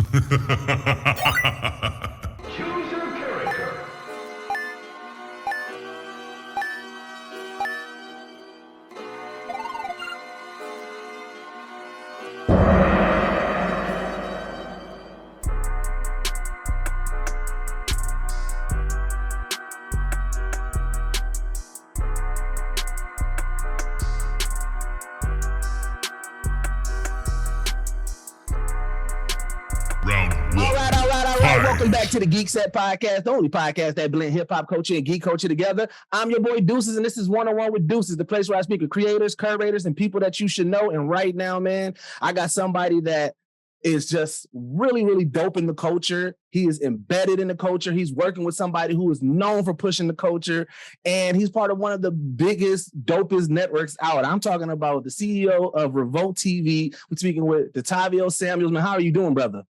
Choose your character. All right. Welcome back to the Geek Set Podcast, the only podcast that blend hip hop culture and geek culture together. I'm your boy Deuces, and this is One-on-One with Deuces, the place where I speak with creators, curators, and people that you should know. And right now, man, I got somebody that is just really, really dope in the culture. He is embedded in the culture. He's working with somebody who is known for pushing the culture, and he's part of one of the biggest, dopest networks out. I'm talking about the CEO of Revolt TV. We're speaking with Detavio Samuels. Man, how are you doing, brother?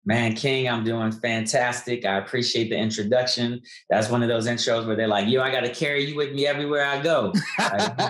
Man, King, I'm doing fantastic. I appreciate the introduction. That's one of those intros where they're like, yo, I got to carry you with me everywhere I go.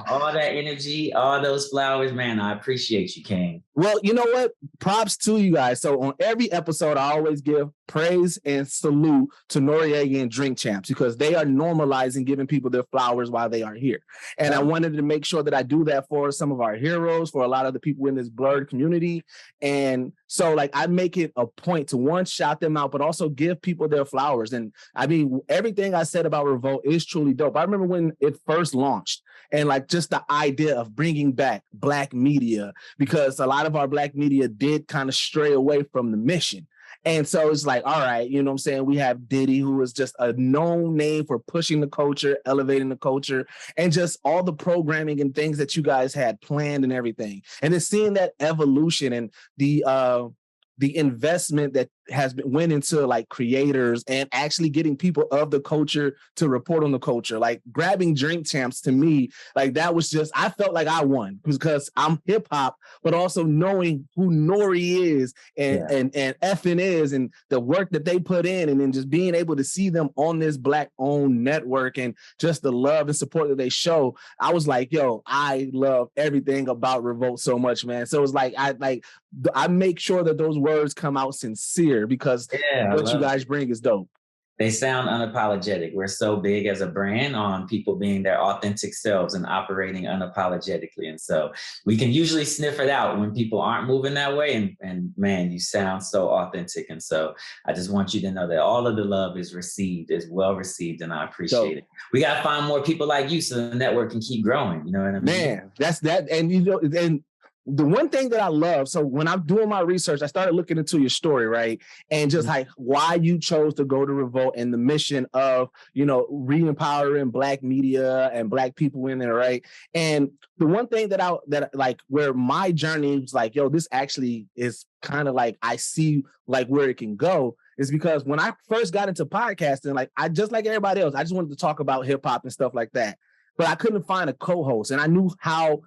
All that energy, all those flowers, man, I appreciate you, King. Well, you know what? Props to you guys. So on every episode, I always give praise and salute to Noriega and Drink Champs because they are normalizing giving people their flowers while they are here. And I wanted to make sure that I do that for some of our heroes, for a lot of the people in this Blerd community. And so like I make it a point to one, shout them out, but also give people their flowers. And I mean, everything I said about Revolt is truly dope. I remember when it first launched and like just the idea of bringing back Black media, because a lot of our Black media did kind of stray away from the mission. And so it's like, all right, you know what I'm saying? We have Diddy, who is just a known name for pushing the culture, elevating the culture, and just all the programming and things that you guys had planned and everything. And it's seeing that evolution and the investment that has been went into like creators and actually getting people of the culture to report on the culture, like grabbing Drink Champs to me, like that was just, I felt like I won because I'm hip hop, but also knowing who Nori is and effing is and the work that they put in, and then just being able to see them on this Black owned network and just the love and support that they show. I was like, yo, I love everything about Revolt so much, man. So it's like, I make sure that those words come out sincere because what you guys bring is dope. They sound unapologetic. We're so big as a brand on people being their authentic selves and operating unapologetically. And so we can usually sniff it out when people aren't moving that way. And man, you sound so authentic. And so I just want you to know that all of the love is well received, and I appreciate it. We got to find more people like you so the network can keep growing. You know what I mean? Man, that's that. And you know, and the one thing that I love, so when I'm doing my research, I started looking into your story, right? And just like why you chose to go to Revolt and the mission of, you know, re-empowering Black media and Black people in there, right? And the one thing that like where my journey was like, yo, this actually is kind of like, I see like where it can go is because when I first got into podcasting, like I just like everybody else, I just wanted to talk about hip hop and stuff like that. But I couldn't find a co-host, and I knew how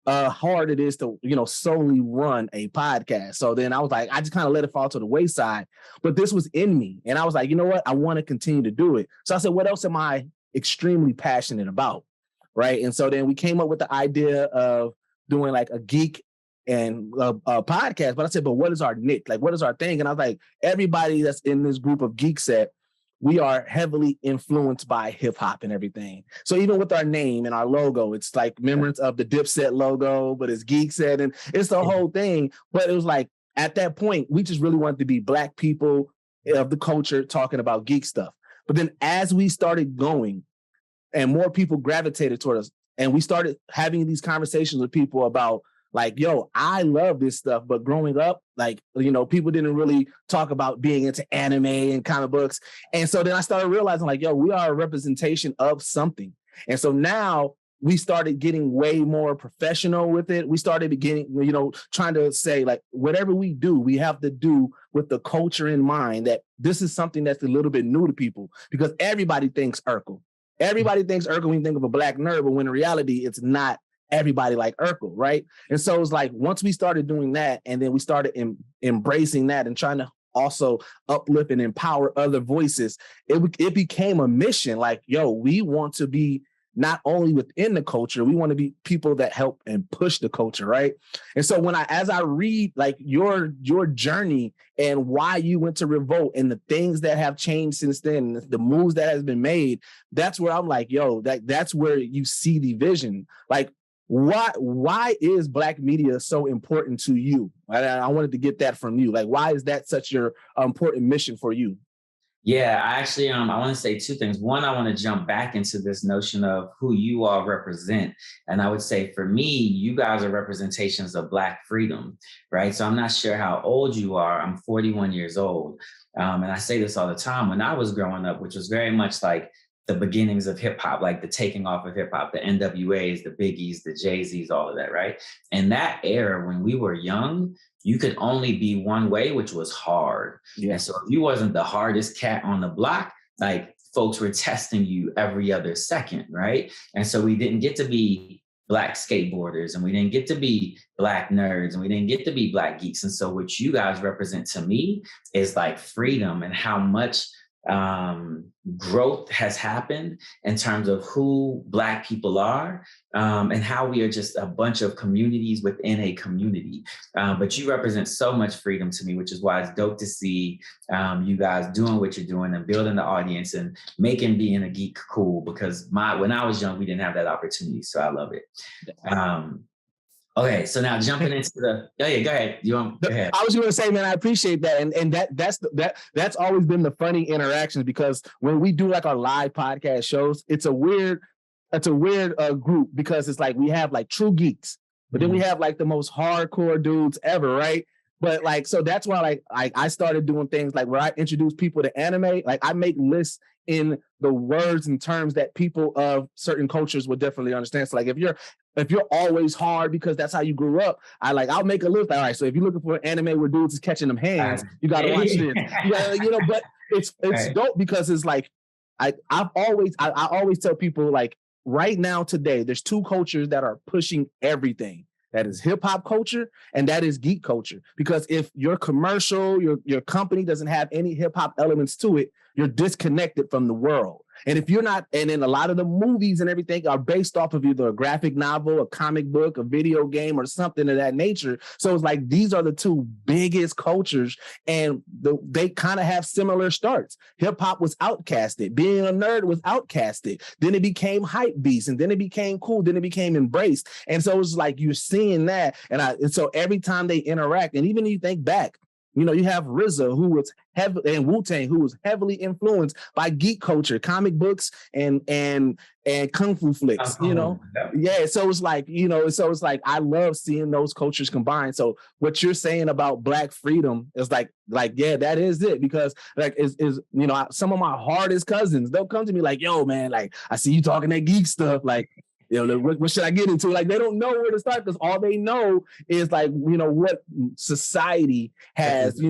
hard it is to, you know, solely run a podcast. So then I was like, I just kind of let it fall to the wayside, but this was in me. And I was like, you know what? I want to continue to do it. So I said, what else am I extremely passionate about? Right. And so then we came up with the idea of doing like a geek and a podcast. But I said, but what is our niche? Like, what is our thing? And I was like, everybody that's in this group of Geek Set, we are heavily influenced by hip hop and everything. So even with our name and our logo, it's like remembrance of the Dipset logo, but it's Geek Set and it's the whole thing. But it was like, at that point, we just really wanted to be Black people of the culture talking about geek stuff. But then as we started going and more people gravitated toward us and we started having these conversations with people about like, yo, I love this stuff, but growing up, like, you know, people didn't really talk about being into anime and comic books. And so then I started realizing like, yo, we are a representation of something. And so now we started getting way more professional with it. We started getting, you know, trying to say like, whatever we do, we have to do with the culture in mind, that this is something that's a little bit new to people because everybody thinks Urkel. Everybody thinks Urkel when you think of a Black nerd, but when in reality, it's not everybody like Urkel, right? And so it's like, once we started doing that, and then we started embracing that and trying to also uplift and empower other voices, it became a mission like, yo, we want to be not only within the culture, we want to be people that help and push the culture, right? And so as I read like your journey and why you went to Revolt and the things that have changed since then, the moves that has been made, that's where I'm like, yo, that's where you see the vision. Like, why is Black media so important to you? I wanted to get that from you. Like, why is that such your important mission for you? Yeah, I actually, I want to say two things. One, I want to jump back into this notion of who you all represent. And I would say for me, you guys are representations of Black freedom, right? So I'm not sure how old you are. I'm 41 years old. And I say this all the time. When I was growing up, which was very much like the beginnings of hip hop, like the taking off of hip hop, the NWAs, the Biggies, the Jay-Z's, all of that, right? And that era, when we were young, you could only be one way, which was hard. Yeah. And so if you wasn't the hardest cat on the block, like folks were testing you every other second, right? And so we didn't get to be Black skateboarders, and we didn't get to be Black nerds, and we didn't get to be Black geeks. And so what you guys represent to me is like freedom and how much growth has happened in terms of who Black people are, and how we are just a bunch of communities within a community. But you represent so much freedom to me, which is why it's dope to see you guys doing what you're doing and building the audience and making being a geek cool, because when I was young, we didn't have that opportunity. So I love it. Okay, so now jumping into go ahead. Go ahead. I was going to say, man, I appreciate that, and that's always been the funny interactions, because when we do like our live podcast shows, it's a weird group, because it's like we have like true geeks, but then we have like the most hardcore dudes ever, right? But like, so that's why like I started doing things like where I introduce people to anime. Like I make lists in the words and terms that people of certain cultures would definitely understand. So like if you're always hard because that's how you grew up, I'll make a list. All right, so if you're looking for an anime where dudes is catching them hands, you got to watch this. But it's right. Dope, because it's like I always tell people, like, right now today, there's two cultures that are pushing everything. That is hip hop culture and that is geek culture. Because if your commercial, your company doesn't have any hip hop elements to it, you're disconnected from the world. And if you're not, and then a lot of the movies and everything are based off of either a graphic novel, a comic book, a video game, or something of that nature. So it's like these are the two biggest cultures, and they kind of have similar starts. Hip hop was outcasted. Being a nerd was outcasted. Then it became hype beast, and then it became cool. Then it became embraced. And so it's like you're seeing that, and so every time they interact, and even if you think back, you have RZA, who was heavily, and Wu-Tang, who was heavily influenced by geek culture, comic books, and kung fu flicks. Yeah. So it's like, it's like I love seeing those cultures combined. So what you're saying about Black freedom is like yeah, that is it. Because like is some of my hardest cousins, they'll come to me like, yo, man, like I see you talking that geek stuff, like, what should I get into? Like, they don't know where to start, because all they know is like, what society has,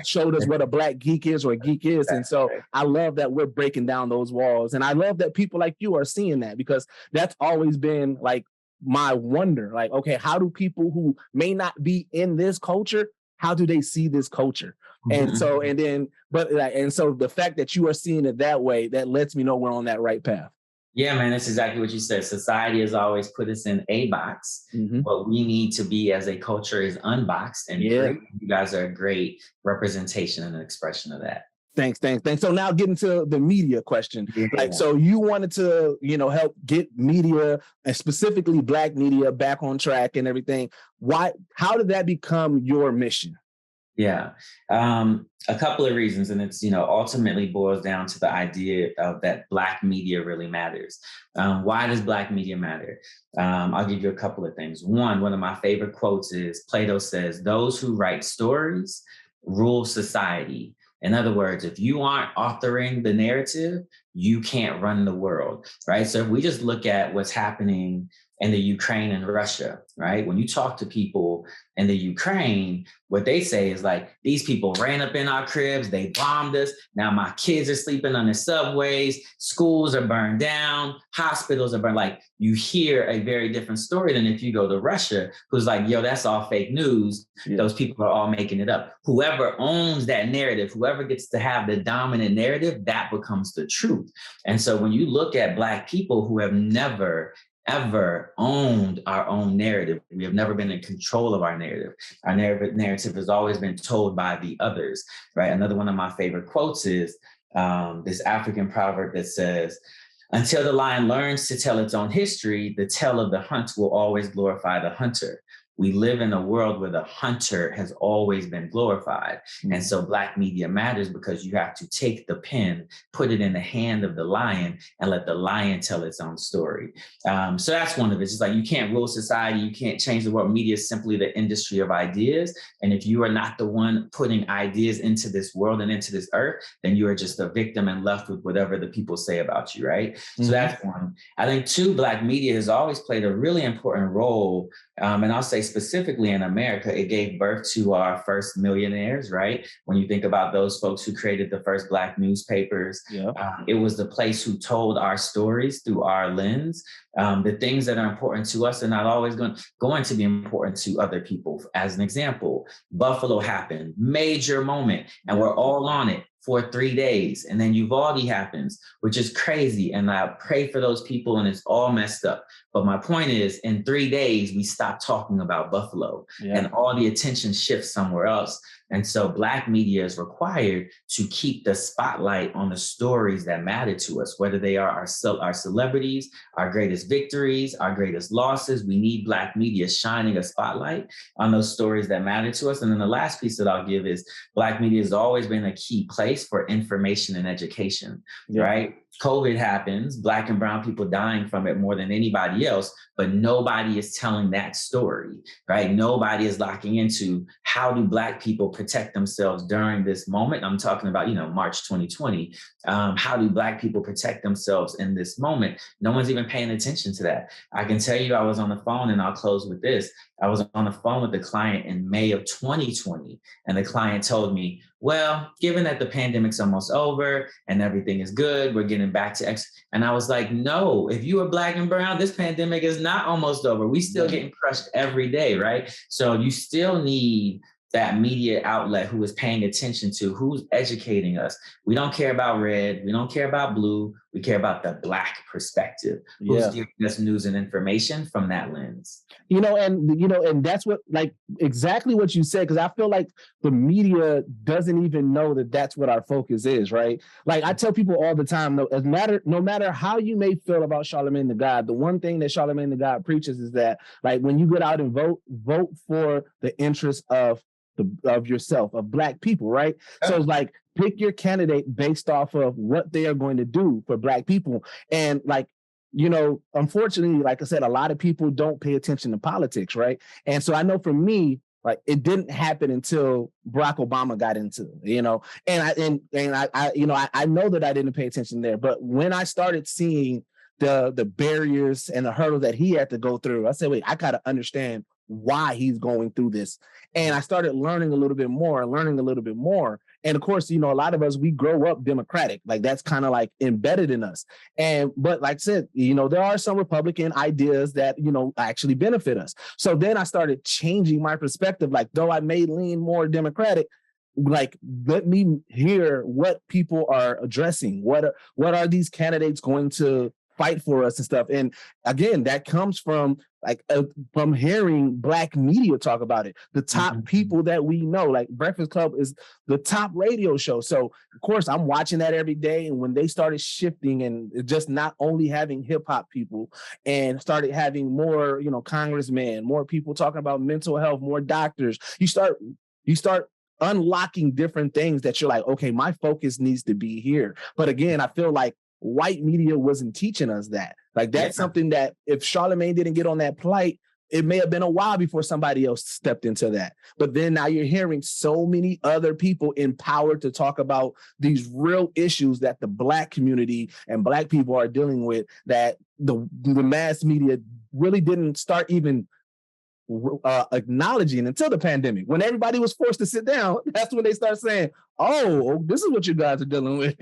showed us what a Black geek is or a geek is. And so I love that we're breaking down those walls. And I love that people like you are seeing that, because that's always been like my wonder. Like, okay, how do people who may not be in this culture, how do they see this culture? And so, so the fact that you are seeing it that way, that lets me know we're on that right path. Yeah, man, that's exactly what you said. Society has always put us in a box. What we need to be as a culture is unboxed, and you guys are a great representation and an expression of that. Thanks. So now getting to the media question. Yeah. Like, so you wanted to, help get media, and specifically Black media, back on track and everything. How did that become your mission? Yeah, a couple of reasons. And it's, ultimately boils down to the idea of that Black media really matters. Why does Black media matter? I'll give you a couple of things. One of my favorite quotes is Plato says, "Those who write stories rule society." In other words, if you aren't authoring the narrative, you can't run the world, right? So if we just look at what's happening in the Ukraine and Russia, right? When you talk to people in the Ukraine, what they say is like, these people ran up in our cribs, they bombed us. Now my kids are sleeping on the subways, schools are burned down, hospitals are burned. Like, you hear a very different story than if you go to Russia, who's like, yo, that's all fake news. Yeah. Those people are all making it up. Whoever owns that narrative, whoever gets to have the dominant narrative, that becomes the truth. And so when you look at Black people who have never ever owned our own narrative. We have never been in control of our narrative. Our narrative has always been told by the others, right? Another one of my favorite quotes is this African proverb that says, until the lion learns to tell its own history, the tale of the hunt will always glorify the hunter. We live in a world where the hunter has always been glorified. Mm-hmm. And so Black media matters because you have to take the pen, put it in the hand of the lion, and let the lion tell its own story. So that's one of it. It's just like, you can't rule society. You can't change the world. Media is simply the industry of ideas. And if you are not the one putting ideas into this world and into this earth, then you are just a victim and left with whatever the people say about you, right? Mm-hmm. So that's one. I think two, Black media has always played a really important role. And I'll say specifically in America, it gave birth to our first millionaires, right? When you think about those folks who created the first Black newspapers, it was the place who told our stories through our lens. The things that are important to us are not always going to be important to other people. As an example, Buffalo happened, major moment, and we're all on it for 3 days. And then Uvalde happens, which is crazy. And I pray for those people, and it's all messed up. But my point is, in 3 days, we stop talking about Buffalo, and all the attention shifts somewhere else. And so Black media is required to keep the spotlight on the stories that matter to us, whether they are our celebrities, our greatest victories, our greatest losses. We need Black media shining a spotlight on those stories that matter to us. And then the last piece that I'll give is Black media has always been a key place for information and education, right? COVID happens, Black and brown people dying from it more than anybody else, but nobody is telling that story, right? Nobody is locking into how do Black people protect themselves during this moment. I'm talking about, March 2020. How do Black people protect themselves in this moment? No one's even paying attention to that. I can tell you I was on the phone, and I'll close with this. I was on the phone with the client in May of 2020, and the client told me, well, given that the pandemic's almost over and everything is good, we're getting back to X. And I was like, no, if you are Black and brown, this pandemic is not almost over. We still getting crushed every day, right? So you still need that media outlet who is paying attention to who's educating us. We don't care about red. We don't care about blue. We care about the Black perspective. Who's giving us news and information from that lens. And that's what, like, exactly what you said, because I feel like the media doesn't even know that that's what our focus is, right? Like, I tell people all the time, no matter how you may feel about Charlemagne the God, the one thing that Charlemagne the God preaches is that, like, when you get out and vote for the interests of yourself, of Black people, right? So it's like, pick your candidate based off of what they are going to do for Black people. And like, unfortunately, like I said, a lot of people don't pay attention to politics, right? And so I know for me, like, it didn't happen until Barack Obama got into, and I know that I didn't pay attention there, but when I started seeing the barriers and the hurdles that he had to go through, I said, wait, I got to understand why he's going through this. And I started learning a little bit more. And of course, a lot of us, we grow up Democratic. Like, that's kind of like embedded in us. But like I said, there are some Republican ideas that, actually benefit us. So then I started changing my perspective. Like, though I may lean more Democratic, like, let me hear what people are addressing. What are these candidates going to fight for us and stuff? And again, that comes from from hearing Black media talk about it. The top people that we know, like Breakfast Club is the top radio show. So of course I'm watching that every day. And when they started shifting and just not only having hip hop people and started having more, congressmen, more people talking about mental health, more doctors, you start unlocking different things that you're like, okay, my focus needs to be here. But again, I feel like white media wasn't teaching us that. Like, that's something that if Charlemagne didn't get on that plight, it may have been a while before somebody else stepped into that. But then now you're hearing so many other people empowered to talk about these real issues that the Black community and Black people are dealing with that the mass media really didn't start even acknowledging until the pandemic. When everybody was forced to sit down, that's when they start saying, oh, this is what you guys are dealing with.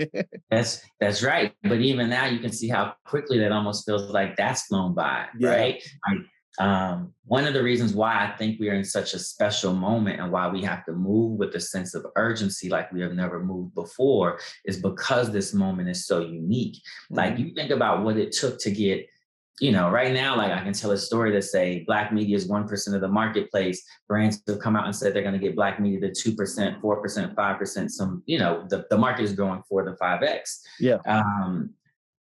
That's right. But even now you can see how quickly that almost feels like that's flown by, right? One of the reasons why I think we are in such a special moment and why we have to move with a sense of urgency like we have never moved before is because this moment is so unique. Like you think about what it took to get, right now, like I can tell a story that say Black media is 1% of the marketplace. Brands have come out and said they're going to get Black media to 2%, 4%, 5%. Some, the market is growing 4 to 5x. Yeah.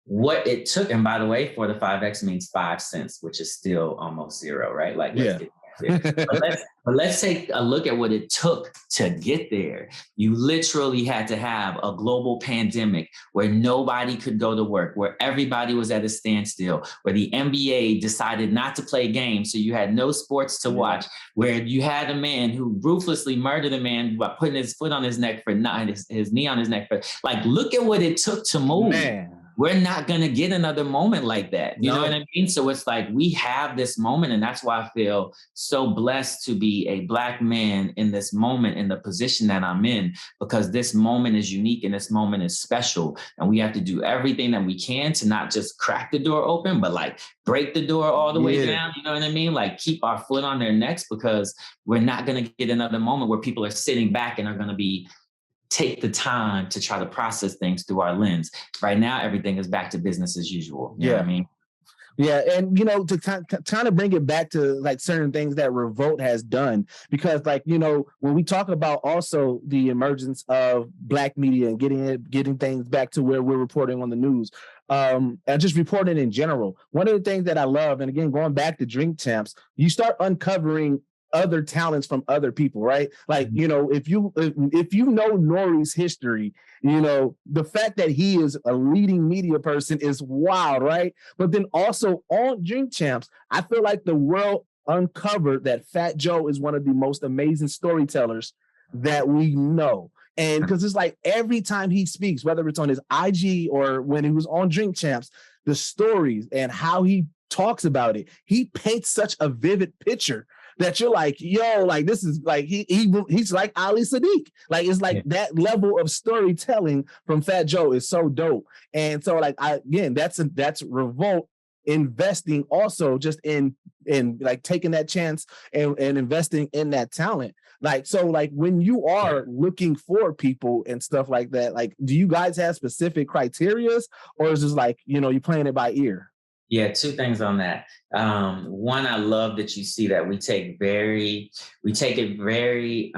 What it took, and by the way, 4 to 5x means 5 cents, which is still almost zero, right? Like, but let's take a look at what it took to get there. You literally had to have a global pandemic where nobody could go to work, where everybody was at a standstill, where the NBA decided not to play games, so you had no sports to watch, where you had a man who ruthlessly murdered a man by putting his foot on his neck for not his knee on his neck for, like, look at what it took to move. Man. We're not going to get another moment like that. You know what I mean? So it's like we have this moment, and that's why I feel so blessed to be a Black man in this moment, in the position that I'm in, because this moment is unique and this moment is special. And we have to do everything that we can to not just crack the door open, but like break the door all the way down. You know what I mean? Like keep our foot on their necks, because we're not going to get another moment where people are sitting back and are going to take the time to try to process things through our lens. Right now, everything is back to business as usual. You know what I mean? Yeah, and to kind of bring it back to like certain things that Revolt has done, because like when we talk about also the emergence of Black media and getting things back to where we're reporting on the news, and just reporting in general. One of the things that I love, and again going back to Drink Champs, you start uncovering other talents from other people, right? Like, if you know Nori's history, the fact that he is a leading media person is wild, right? But then also on Drink Champs, I feel like the world uncovered that Fat Joe is one of the most amazing storytellers that we know. And because it's like every time he speaks, whether it's on his IG or when he was on Drink Champs, the stories and how he talks about it, he paints such a vivid picture that you're like, yo, like this is like he's like Ali Sadiq. Like it's like that level of storytelling from Fat Joe is so dope. And so like that's Revolt investing also just in like taking that chance and investing in that talent. Like so like when you are looking for people and stuff like that, like do you guys have specific criterias, or is this like you're playing it by ear? Yeah, two things on that. One, I love that you see that we take it very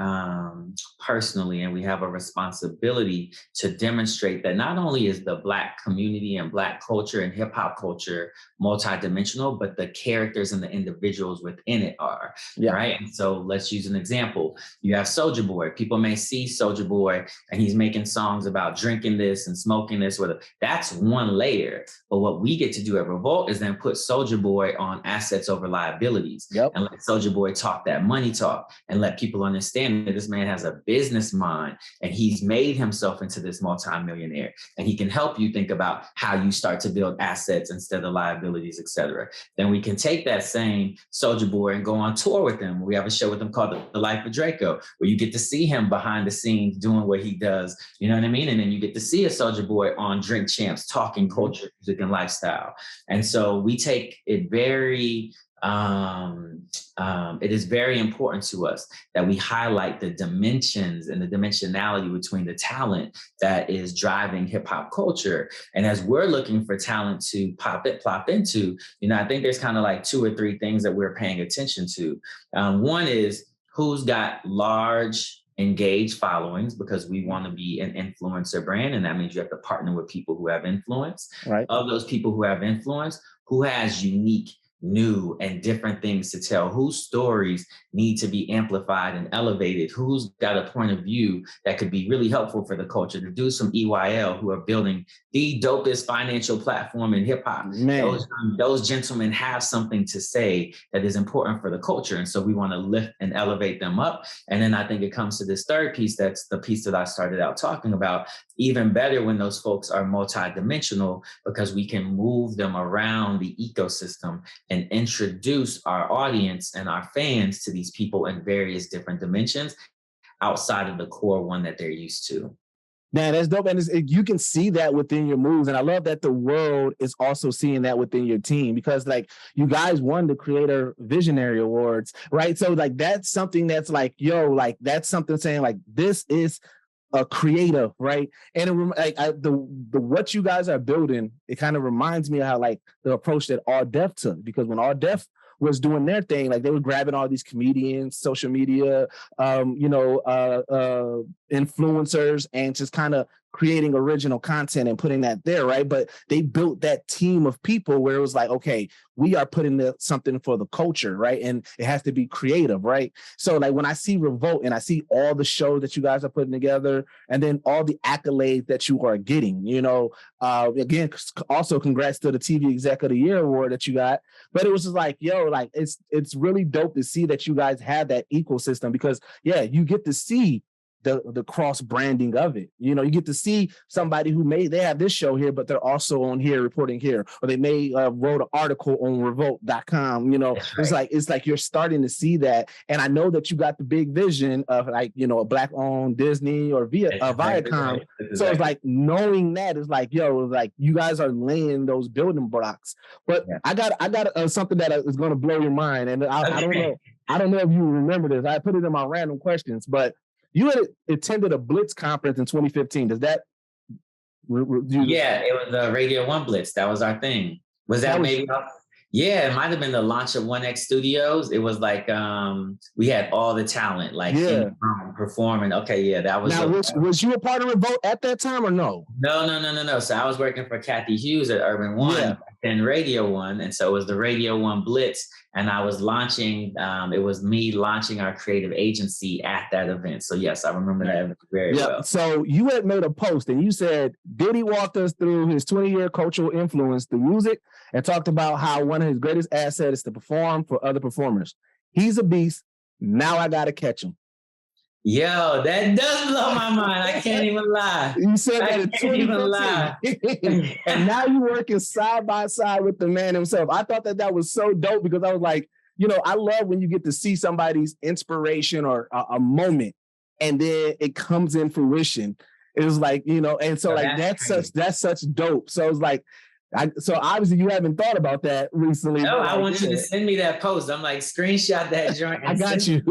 personally, and we have a responsibility to demonstrate that not only is the Black community and Black culture and hip hop culture multidimensional, but the characters and the individuals within it are, right? And so let's use an example. You have Soulja Boy. People may see Soulja Boy and he's making songs about drinking this and smoking this. That's one layer. But what we get to do at Revolt is then put Soulja Boy on assets over liabilities and let Soulja Boy talk that money talk and let people understand that this man has a business mind and he's made himself into this multimillionaire, and he can help you think about how you start to build assets instead of liabilities, etc. Then we can take that same Soulja Boy and go on tour with him. We have a show with him called The Life of Draco, where you get to see him behind the scenes doing what he does. You know what I mean? And then you get to see a Soulja Boy on Drink Champs talking culture, music, and lifestyle. And so we take it very, it is very important to us that we highlight the dimensions and the dimensionality between the talent that is driving hip hop culture. And as we're looking for talent to plop into, I think there's kind of like 2 or 3 things that we're paying attention to. One is who's got large engaged followings, because we want to be an influencer brand. And that means you have to partner with people who have influence. Right. Of those people who have influence, who has unique, new, and different things to tell, whose stories need to be amplified and elevated, who's got a point of view that could be really helpful for the culture. To do some EYL, who are building the dopest financial platform in hip hop. Those gentlemen have something to say that is important for the culture. And so we want to lift and elevate them up. And then I think it comes to this third piece. That's the piece that I started out talking about. Even better when those folks are multidimensional, because we can move them around the ecosystem and introduce our audience and our fans to these people in various different dimensions outside of the core one that they're used to. Man, that's dope. And you can see that within your moves. And I love that the world is also seeing that within your team, because like you guys won the Creator Visionary Awards, right? So like that's something that's like, yo, like that's something saying like this is a creative, right? And the what you guys are building, it kind of reminds me of how like the approach that All Def took, because when All Def was doing their thing, like they were grabbing all these comedians, social media, influencers, and just kind of creating original content and putting that there, right? But they built that team of people where it was like, okay, we are putting something for the culture, right? And it has to be creative, right? So like when I see Revolt and I see all the shows that you guys are putting together, and then all the accolades that you are getting, again, also congrats to the TV Exec of the Year award that you got. But it was just like, yo, like it's really dope to see that you guys have that ecosystem, because yeah, you get to see the cross branding of it. You get to see somebody who they have this show here, but they're also on here reporting here, or they may wrote an article on revolt.com. Right. It's like you're starting to see that. And I know that you got the big vision of like, a black owned Disney or Viacom. Right. So it's like knowing that is like, yo, like you guys are laying those building blocks. But yeah. I got something that is going to blow your mind. And I don't know if you remember this. I put it in my random questions, but you had attended a Blitz conference in 2015. Does that? Yeah, it was the Radio 1 Blitz. That was our thing. Was that maybe? Yeah, it might have been the launch of 1X Studios. It was like we had all the talent, like performing. Okay, yeah, that was. Now, was you a part of Revolt at that time or no? No. So I was working for Kathy Hughes at Urban One and Radio One, and so it was the Radio 1 Blitz, and I was launching. It was me launching our creative agency at that event. So yes, I remember that very well. So you had made a post and you said Diddy walked us through his 20-year cultural influence through music and talked about how one of his greatest assets is to perform for other performers. He's a beast. Now I gotta catch him. Yo, that does blow my mind. I can't even lie. You said that in 2015. And now you're working side by side with the man himself. I thought that was so dope, because I was like, I love when you get to see somebody's inspiration or a moment, and then it comes in fruition. It was like, and so like that's such dope. So it's like, so obviously you haven't thought about that recently. No, I want you to send me that post. I'm like, screenshot that joint. I got you.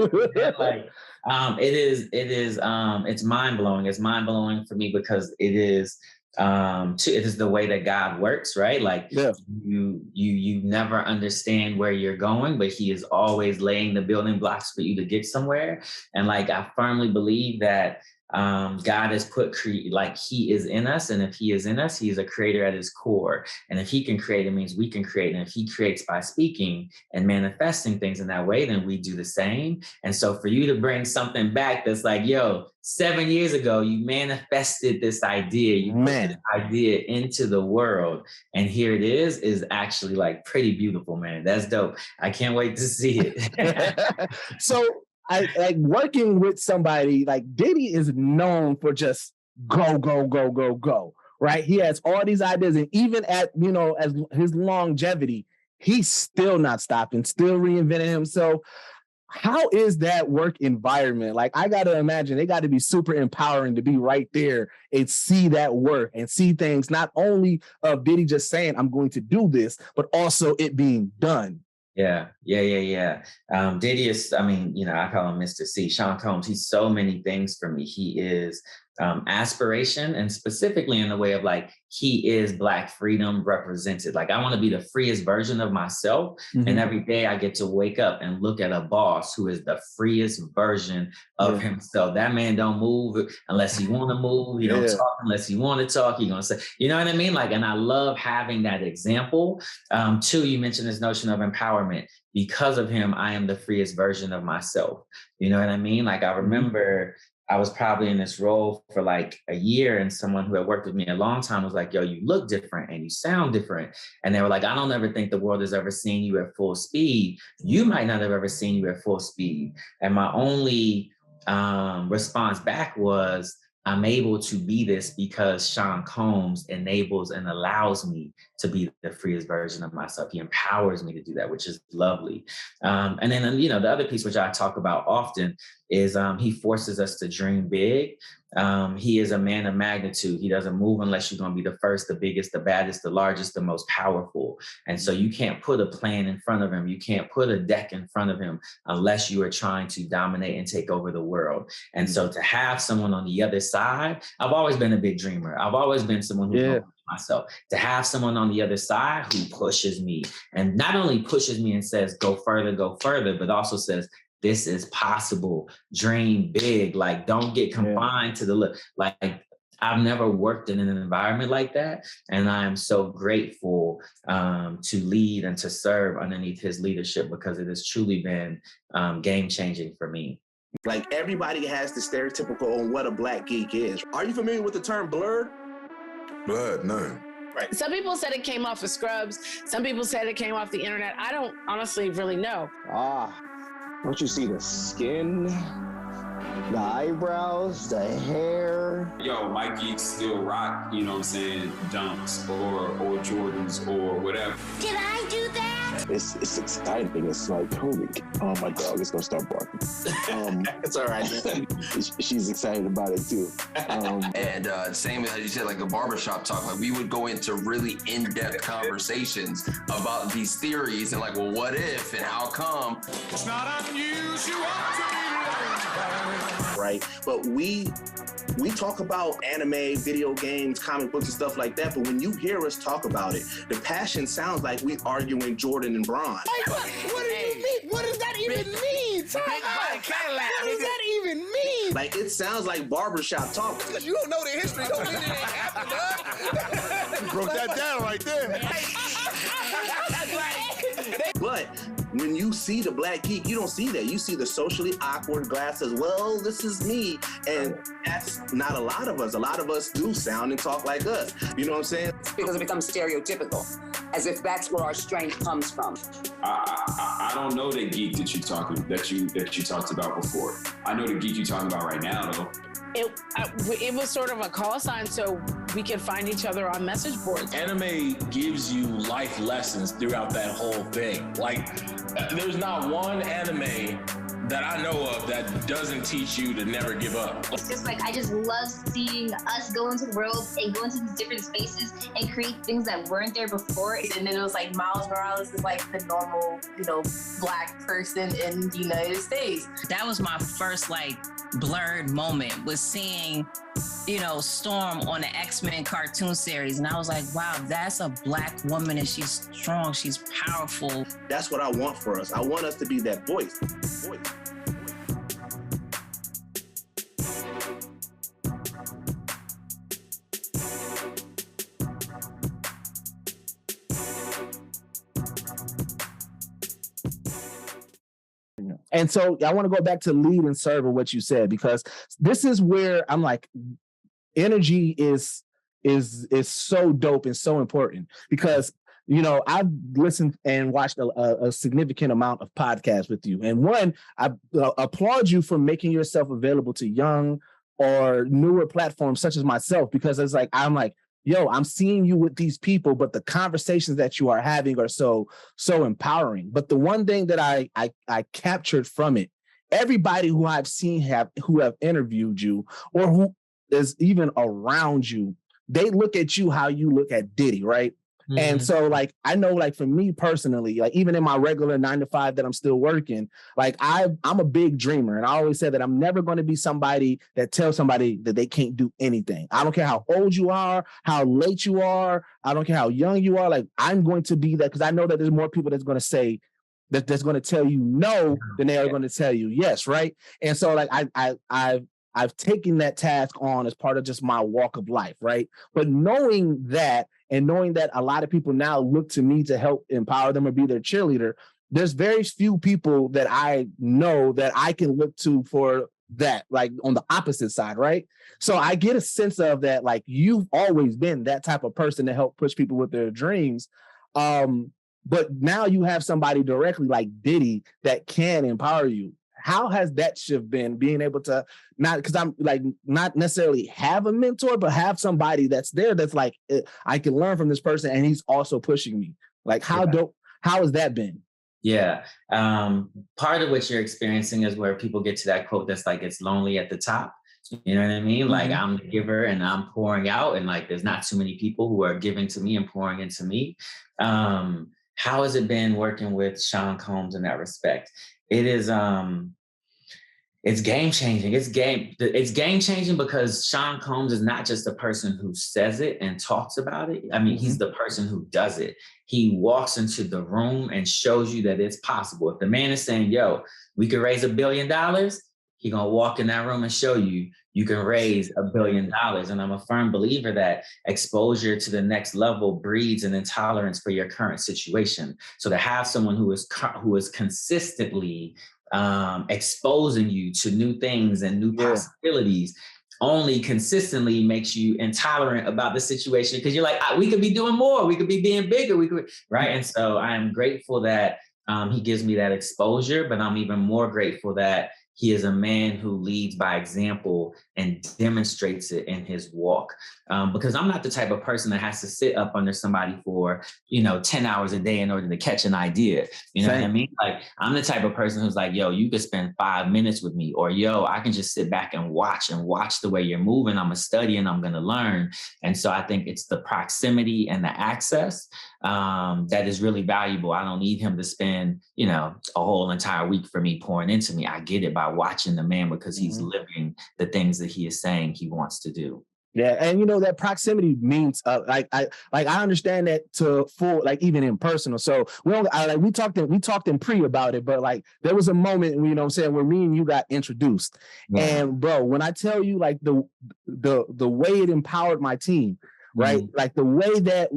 It's mind blowing. It's mind blowing for me because it is the way that God works, right? Like you never understand where you're going, but he is always laying the building blocks for you to get somewhere. And like, I firmly believe that God has put like he is in us. And if he is in us, he is a creator at his core. And if he can create, it means we can create. And if he creates by speaking and manifesting things in that way, then we do the same. And so for you to bring something back that's like, yo, 7 years ago, you manifested this idea, you put this idea into the world, and here it is actually like pretty beautiful, man. That's dope. I can't wait to see it. So I like working with somebody like Diddy is known for just go, right? He has all these ideas, and even at, as his longevity, he's still not stopping, still reinventing himself. How is that work environment? Like, I got to imagine they got to be super empowering to be right there and see that work and see things, not only of Diddy just saying, I'm going to do this, but also it being done. Yeah. Diddy is, I call him Mr. C. Sean Combs. He's so many things for me. He is aspiration, and specifically in the way of like, he is Black freedom represented. Like, I want to be the freest version of myself. Mm-hmm. And every day I get to wake up and look at a boss who is the freest version of himself. That man don't move unless he want to move. He don't talk unless he want to talk. He gonna say, you know what I mean? Like, and I love having that example. Too, you mentioned this notion of empowerment. Because of him, I am the freest version of myself. You know what I mean? Like, I remember I was probably in this role for like a year, and someone who had worked with me a long time was like, yo, you look different and you sound different. And they were like, I don't ever think the world has ever seen you at full speed. You might not have ever seen you at full speed. And my only response back was, I'm able to be this because Sean Combs enables and allows me to be the freest version of myself. He empowers me to do that, which is lovely. And then, the other piece, which I talk about often, is he forces us to dream big. He is a man of magnitude. He doesn't move unless you're going to be the first, the biggest, the baddest, the largest, the most powerful. And so you can't put a plan in front of him. You can't put a deck in front of him unless you are trying to dominate and take over the world. And so to have someone on the other side, I've always been a big dreamer. I've always been someone who's myself. To have someone on the other side who pushes me, and not only pushes me and says, go further, but also says, this is possible. Dream big. Like, don't get confined to the look. Like, I've never worked in an environment like that. And I'm so grateful to lead and to serve underneath his leadership, because it has truly been game changing for me. Like, everybody has the stereotypical on what a Black geek is. Are you familiar with the term Blerd? Blerd, no. Right. Some people said it came off of Scrubs. Some people said it came off the internet. I don't honestly really know. Don't you see the skin, the eyebrows, the hair? Yo, my geeks still rock, you know what I'm saying, Dunks or Jordans or whatever. Did I do that? It's exciting. It's like, holy, oh, my dog is gonna start barking. It's all right. She's excited about it too. And same as you said, like a barbershop talk, like we would go into really in-depth conversations about these theories and like, well, what if and how come? It's not unusual to be right? But we talk about anime, video games, comic books and stuff like that, but when you hear us talk about it, the passion sounds like we arguing Jordan and Bron. What do you mean? What does that even mean? What does that even mean? Like, it sounds like barbershop talk. Because you don't know the history, don't mean it ain't happened, dog. You broke that down right there. But when you see the Black geek, you don't see that. You see the socially awkward glasses. Well, this is me. And that's not a lot of us. A lot of us do sound and talk like us. You know what I'm saying? Because it becomes stereotypical, as if that's where our strength comes from. I don't know the geek that you talked about before. I know the geek you're talking about right now, though. It was sort of a call sign so we could find each other on message boards. Anime gives you life lessons throughout that whole thing. Like, there's not one anime that I know of that doesn't teach you to never give up. It's just like, I just love seeing us go into the world and go into these different spaces and create things that weren't there before. And then it was like Miles Morales is like the normal, Black person in the United States. That was my first Blerd moment, was seeing, Storm on the X-Men cartoon series. And I was like, wow, that's a Black woman and she's strong, she's powerful. That's what I want for us. I want us to be that voice. And so I want to go back to lead and serve and what you said, because this is where I'm like, energy is so dope and so important, because I've listened and watched a significant amount of podcasts with you. And one, I applaud you for making yourself available to young or newer platforms such as myself, because it's like, I'm like, yo, I'm seeing you with these people, but the conversations that you are having are so empowering. But the one thing that I captured from it, everybody who I've seen who have interviewed you or who is even around you, they look at you how you look at Diddy, right? Mm-hmm. And so I know for me personally, even in my regular 9-to-5 that I'm still working, I'm a big dreamer. And I always say that I'm never going to be somebody that tells somebody that they can't do anything. I don't care how old you are, how late you are. I don't care how young you are. I'm going to be that, because I know that there's more people that's going to say that's going to tell you no than they are going to tell you yes, right? And so I've taken that task on as part of just my walk of life, right? But knowing that, and knowing that a lot of people now look to me to help empower them or be their cheerleader, there's very few people that I know that I can look to for that, on the opposite side, right? So I get a sense of that, you've always been that type of person to help push people with their dreams. But now you have somebody directly like Diddy that can empower you. how has that shift been, being able to not necessarily have a mentor, but have somebody that's there that's like, I can learn from this person and he's also pushing me. Like how has that been? Yeah. Part of what you're experiencing is where people get to that quote that's like, it's lonely at the top. You know what I mean? Like I'm the giver and I'm pouring out, and like there's not too many people who are giving to me and pouring into me. How has it been working with Sean Combs in that respect? It is it's game changing. It's game changing because Sean Combs is not just the person who says it and talks about it. I mean, he's the person who does it. He walks into the room and shows you that it's possible. If the man is saying, yo, we could raise $1 billion, he's gonna walk in that room and show you can raise $1 billion. And I'm a firm believer that exposure to the next level breeds an intolerance for your current situation. So to have someone who is consistently exposing you to new things and new possibilities only consistently makes you intolerant about the situation, because you're like, we could be doing more, we could be being bigger, right? And so I am grateful that he gives me that exposure, but I'm even more grateful that he is a man who leads by example and demonstrates it in his walk. Because I'm not the type of person that has to sit up under somebody for, 10 hours a day in order to catch an idea. You know what I mean? Like, I'm the type of person who's like, yo, you could spend 5 minutes with me, or yo, I can just sit back and watch the way you're moving. I'm gonna study and I'm gonna learn. And so I think it's the proximity and the access that is really valuable. I don't need him to spend, a whole entire week for me pouring into me. I get it by watching the man because he's living the things that he is saying he wants to do. Yeah, and that proximity means I understand that to full, like even in personal. So we talked in pre about it, but like there was a moment, what I'm saying, where me and you got introduced. Yeah. And bro, when I tell you like the way it empowered my team, right? Like the way that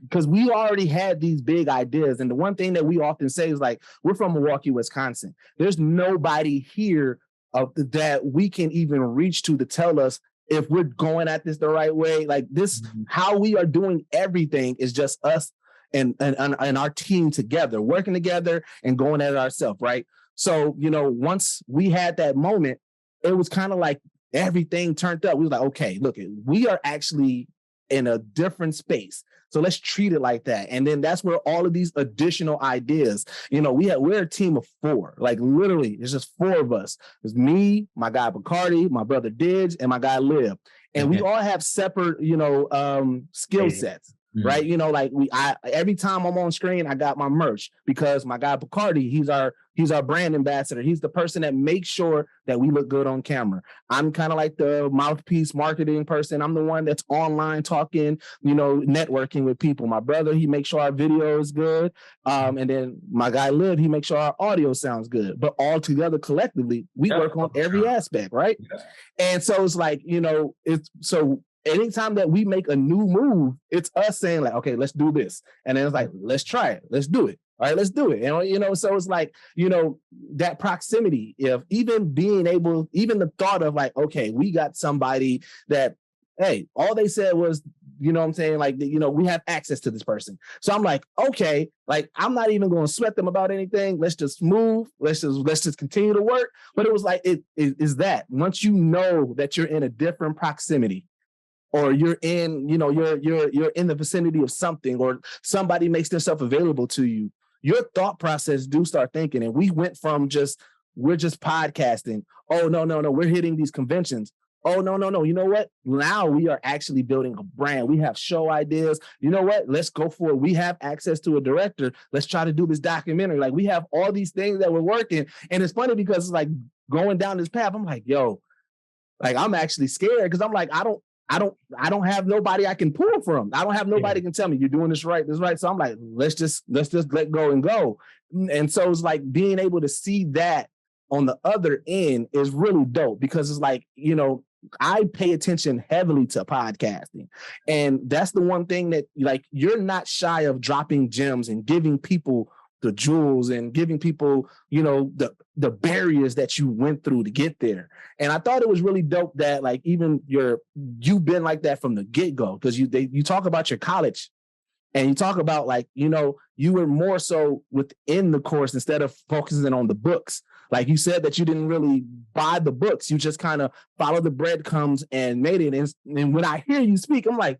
because we already had these big ideas. And the one thing that we often say is like, we're from Milwaukee, Wisconsin. There's nobody here that we can even reach to tell us if we're going at this the right way. Like this, how we are doing everything is just us and our team together, working together and going at it ourselves, right? So, once we had that moment, it was kind of like everything turned up. We was like, okay, look, we are actually in a different space. So let's treat it like that. And then that's where all of these additional ideas, we're a team of 4, like literally it's just 4 of us. It's me, my guy Bacardi, my brother Didge, and my guy Liv. And we all have separate, skill sets. Right. Like every time I'm on screen, I got my merch because my guy Bacardi, he's our brand ambassador. He's the person that makes sure that we look good on camera. I'm kind of like the mouthpiece marketing person. I'm the one that's online talking, networking with people. My brother, he makes sure our video is good. And then my guy Liv, he makes sure our audio sounds good. But all together collectively, we work on every aspect, right? Yeah. And so it's like, anytime that we make a new move, it's us saying like, okay, let's do this. And then it's like, let's try it. Let's do it. All right, let's do it. And, so it's like, that proximity of even being able, even the thought of like, okay, we got somebody that, hey, all they said was, like, we have access to this person. So I'm like, okay, like, I'm not even going to sweat them about anything. Let's just move. Let's just continue to work. But it was like, it is that once you know that you're in a different proximity, or you're in, you're in the vicinity of something, or somebody makes themselves available to you, your thought process do start thinking. And we went from we're just podcasting. Oh, no, we're hitting these conventions. Oh, no. You know what? Now we are actually building a brand. We have show ideas. You know what? Let's go for it. We have access to a director. Let's try to do this documentary. Like we have all these things that we're working. And it's funny because it's like going down this path, I'm like, yo, like I'm actually scared because I'm like, I don't have nobody I can pull from. I don't have nobody can tell me you're doing this right. So I'm like, let's just let go and go. And so it's like being able to see that on the other end is really dope because it's like, I pay attention heavily to podcasting. And that's the one thing that like, you're not shy of dropping gems and giving people the jewels and giving people, the barriers that you went through to get there. And I thought it was really dope that like, even you've been like that from the get-go, because you talk about your college and you talk about like, you were more so within the course instead of focusing on the books. Like you said that you didn't really buy the books. You just kind of follow the breadcrumbs and made it. And when I hear you speak, I'm like,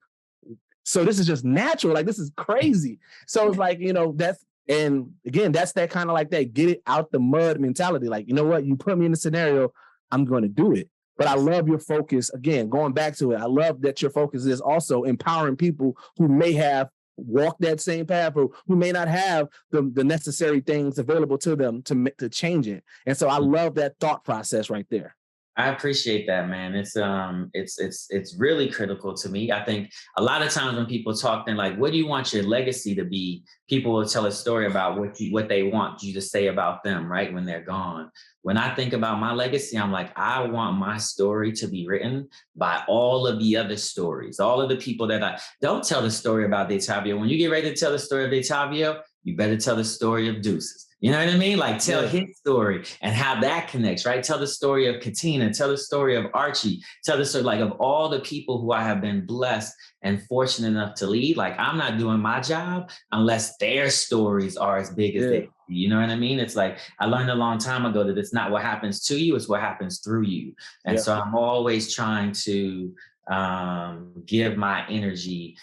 so this is just natural. Like, this is crazy. So it's like, and again, that's that kind of like that get it out the mud mentality. Like, you know what? You put me in a scenario, I'm going to do it. But I love your focus. Again, going back to it, I love that your focus is also empowering people who may have walked that same path or who may not have the necessary things available to them to change it. And so I love that thought process right there. I appreciate that, man. It's really critical to me. I think a lot of times when people talk, then like, what do you want your legacy to be? People will tell a story about what they want you to say about them, right, when they're gone. When I think about my legacy, I'm like, I want my story to be written by all of the other stories, all of the people that don't tell the story about Detavio. When you get ready to tell the story of Detavio, you better tell the story of Deuces. You know what I mean? Like, tell his story and how that connects, right? Tell the story of Katina, tell the story of Archie, tell the story like of all the people who I have been blessed and fortunate enough to lead. Like, I'm not doing my job unless their stories are as big as they. You know what I mean? It's like, I learned a long time ago that it's not what happens to you, it's what happens through you. And so I'm always trying to give my energy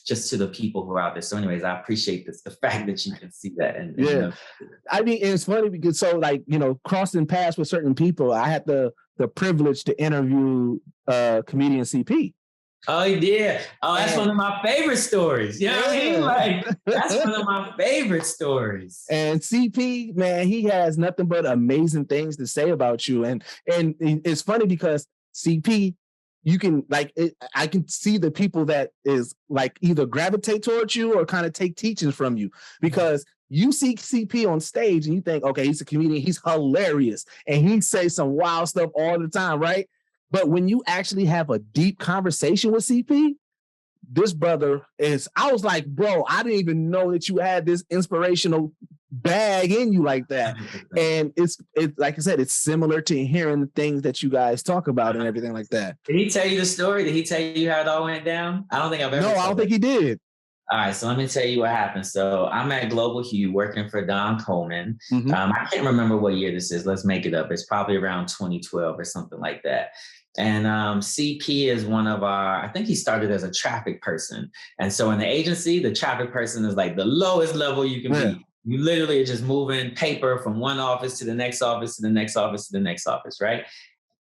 just to the people who are out there. So anyways, I appreciate the fact that you can see that. And I mean, it's funny because crossing paths with certain people, I had the privilege to interview comedian CP. Oh, yeah. Oh, that's one of my favorite stories. You know what I mean? Like, that's one of my favorite stories. And CP, man, he has nothing but amazing things to say about you. And it's funny because CP, you can I can see the people that is like either gravitate towards you or kind of take teachings from you, because you see CP on stage and you think, okay, he's a comedian, he's hilarious, and he says some wild stuff all the time, right? But when you actually have a deep conversation with CP, this brother I was like, bro, I didn't even know that you had this inspirational bag in you like that. And it's like I said, it's similar to hearing the things that you guys talk about and everything like that. Did he tell you the story? Did he tell you how it all went down? I don't think I've ever. No, I don't think he did. All right, so let me tell you what happened. So I'm at Global Hue working for Don Coleman. I can't remember what year this is. Let's make it up. It's probably around 2012 or something like that. And CP is one of I think he started as a traffic person. And so in the agency, the traffic person is like the lowest level you can be. You literally are just moving paper from one office to the next office, to the next office, to the next office, right?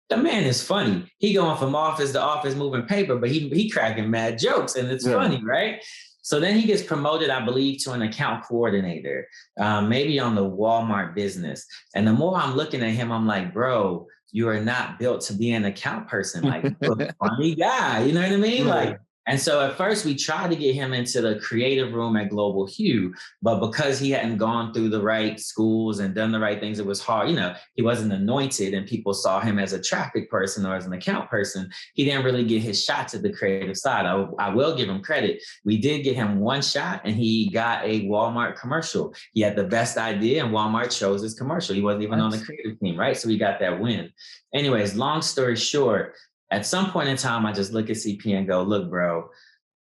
The man is funny. He going from office to office moving paper, but he cracking mad jokes, and it's funny, right? So then he gets promoted, I believe, to an account coordinator, maybe on the Walmart business. And the more I'm looking at him, I'm like, bro, you are not built to be an account person. Like, you're a funny guy, you know what I mean? Like, and so at first we tried to get him into the creative room at Global Hue, but because he hadn't gone through the right schools and done the right things, it was hard. He wasn't anointed, and people saw him as a traffic person or as an account person. He didn't really get his shots at the creative side. I will give him credit. We did get him one shot, and he got a Walmart commercial. He had the best idea, and Walmart chose his commercial. He wasn't even on the creative team, right? So we got that win. Anyways, long story short, at some point in time, I just look at CP and go, look, bro,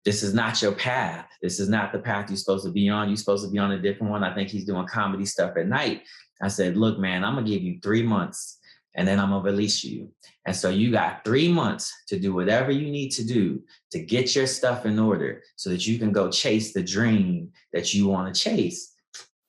this is not your path. This is not the path you're supposed to be on. You're supposed to be on a different one. I think he's doing comedy stuff at night. I said, look, man, I'm going to give you 3 months, and then I'm going to release you. And so you got 3 months to do whatever you need to do to get your stuff in order so that you can go chase the dream that you want to chase.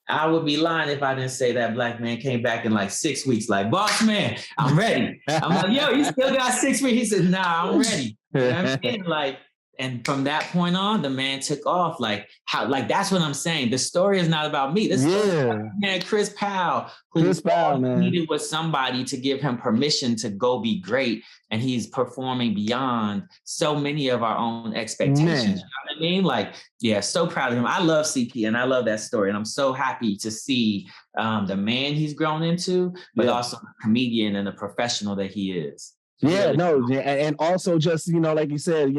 I would be lying if I didn't say that black man came back in like 6 weeks, like, boss man, I'm ready. I'm like, yo, you still got 6 weeks? He said, nah, I'm ready. You know what I'm saying? Like, and from that point on, the man took off. Like, that's what I'm saying. The story is not about me. This story is about man, Chris Powell, who needed was somebody to give him permission to go be great. And he's performing beyond so many of our own expectations. Man. You know what I mean? Like, yeah, so proud of him. I love CP and I love that story. And I'm so happy to see the man he's grown into, but also the comedian and the professional that he is. Yeah, no, and also just, like you said,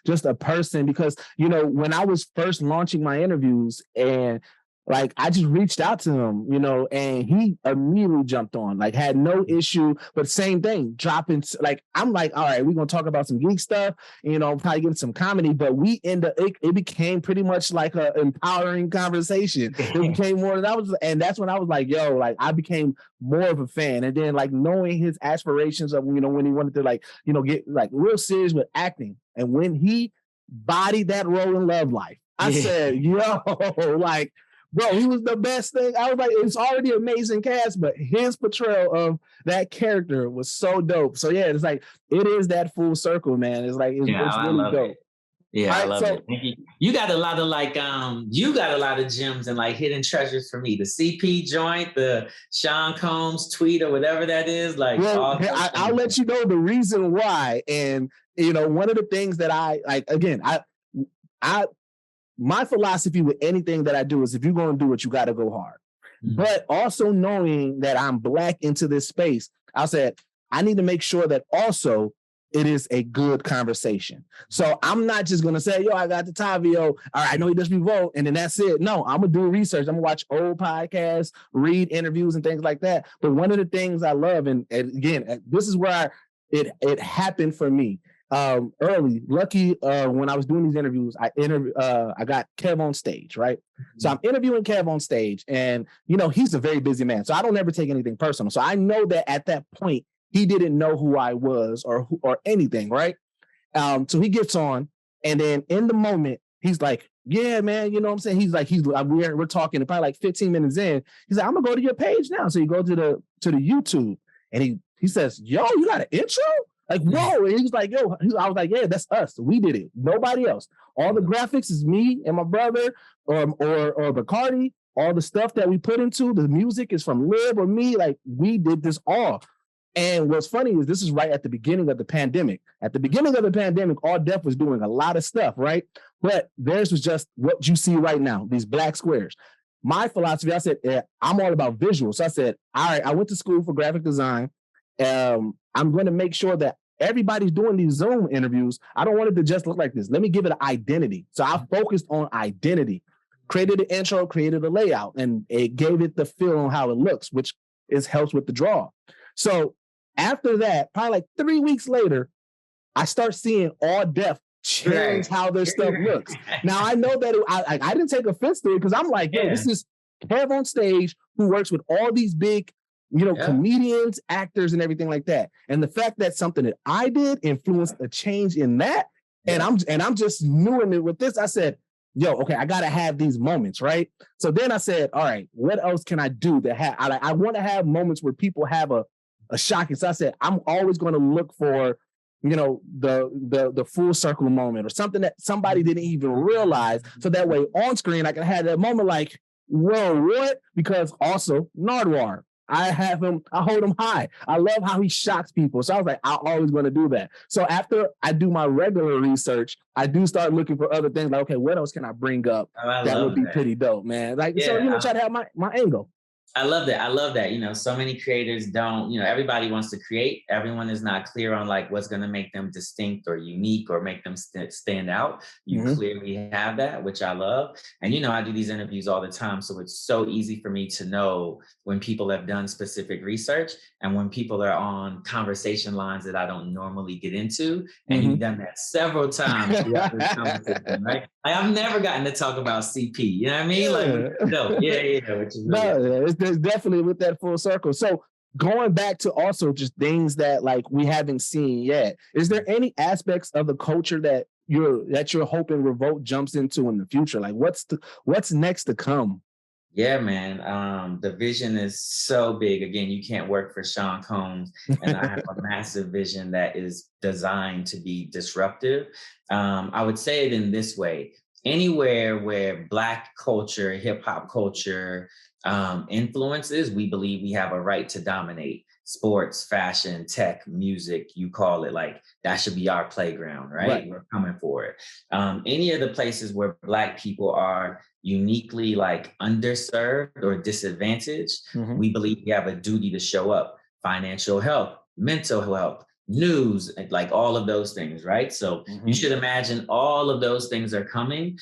just a person, because, when I was first launching my interviews and Like I just reached out to him, you know, and he immediately jumped on, like had no issue, but same thing, dropping, like, I'm like, all right, we're going to talk about some geek stuff, you know, probably get some comedy, but it became pretty much like an empowering conversation. It became more, and that's when I was like, yo, like I became more of a fan. And then like knowing his aspirations of, you know, when he wanted to like, you know, get like real serious with acting. And when he bodied that role in Love Life, I said, yo, like, bro, he was the best thing. I was like, it's already amazing cast, but his portrayal of that character was so dope. So yeah, it's like, it is that full circle, man. It's like, it's really dope. Yeah, I love it. You got a lot of like, you got a lot of gems and like hidden treasures for me. The CP joint, the Sean Combs tweet or whatever that is. Like, well, I'll let you know the reason why. And you know, one of the things that I like, again, my philosophy with anything that I do is if you're going to do it, you got to go hard. Mm-hmm. But also knowing that I'm Black into this space, I said, I need to make sure that also it is a good conversation. So I'm not just going to say, yo, I got Detavio. All right, I know he does Revolt, and then that's it. No, I'm going to do research. I'm going to watch old podcasts, read interviews and things like that. But one of the things I love, and again, this is where it happened for me. Early, lucky, when I was doing these interviews, I got Kev on stage, right? Mm-hmm. So I'm interviewing Kev on stage, and you know, he's a very busy man. So I don't ever take anything personal. So I know that at that point, he didn't know who I was or anything, right? So he gets on, and then in the moment, he's like, yeah, man, you know what I'm saying? We're talking, probably like 15 minutes in. He's like, I'm gonna go to your page now. So you go to the YouTube, and he says, yo, you got an intro? Like, whoa. And he was like, yo, I was like, yeah, that's us. We did it. Nobody else. All the graphics is me and my brother or Bacardi. All the stuff that we put into, the music is from Lib or me. Like, we did this all. And what's funny is this is right at the beginning of the pandemic. At the beginning of the pandemic, All Def was doing a lot of stuff, right? But theirs was just what you see right now, these black squares. My philosophy, I said, I'm all about visuals. So I said, all right, I went to school for graphic design. I'm going to make sure that everybody's doing these Zoom interviews. I don't want it to just look like this. Let me give it an identity. So I focused on identity, created an intro, created a layout, and it gave it the feel on how it looks, which helps with the draw. So after that, probably like 3 weeks later, I start seeing All Def change how their stuff looks. Now I know that I didn't take offense to it because I'm like, yo, this is Kev on stage who works with all these big, you know, comedians, actors, and everything like that. And the fact that something that I did influenced a change in that, and I'm just new in it with this, I said, yo, okay, I gotta have these moments, right? So then I said, all right, what else can I do that have? I want to have moments where people have a shocking. So I said, I'm always going to look for, you know, the full circle moment or something that somebody didn't even realize. So that way on screen I can have that moment like, whoa, what? Because also Nardwar, I hold him high. I love how he shocks people. So I was like, I'm always going to do that. So after I do my regular research, I do start looking for other things like, okay, what else can I bring up that would be pretty dope, man? Like, so, you know, try to have my angle. I love that. I love that. You know, so many creators don't, you know, everybody wants to create. Everyone is not clear on like what's going to make them distinct or unique or make them stand out. You clearly have that, which I love. And, you know, I do these interviews all the time. So it's so easy for me to know when people have done specific research and when people are on conversation lines that I don't normally get into. And you've done that several times throughout this conversation, right? Like, I've never gotten to talk about CP. You know what I mean? Like, no, which is really there's definitely with that full circle. So going back to also just things that like we haven't seen yet, is there any aspects of the culture that you're hoping Revolt jumps into in the future? Like what's next to come? Yeah, man. The vision is so big. Again, you can't work for Sean Combs, and I have a massive vision that is designed to be disruptive. I would say it in this way. Anywhere where Black culture, hip hop culture, influences, we believe we have a right to dominate. Sports, fashion, tech, music, you call it, like that should be our playground, right? We're coming for it. Any of the places where Black people are uniquely like underserved or disadvantaged, we believe we have a duty to show up. Financial health, mental health, news, like all of those things, right? So you should imagine all of those things are coming.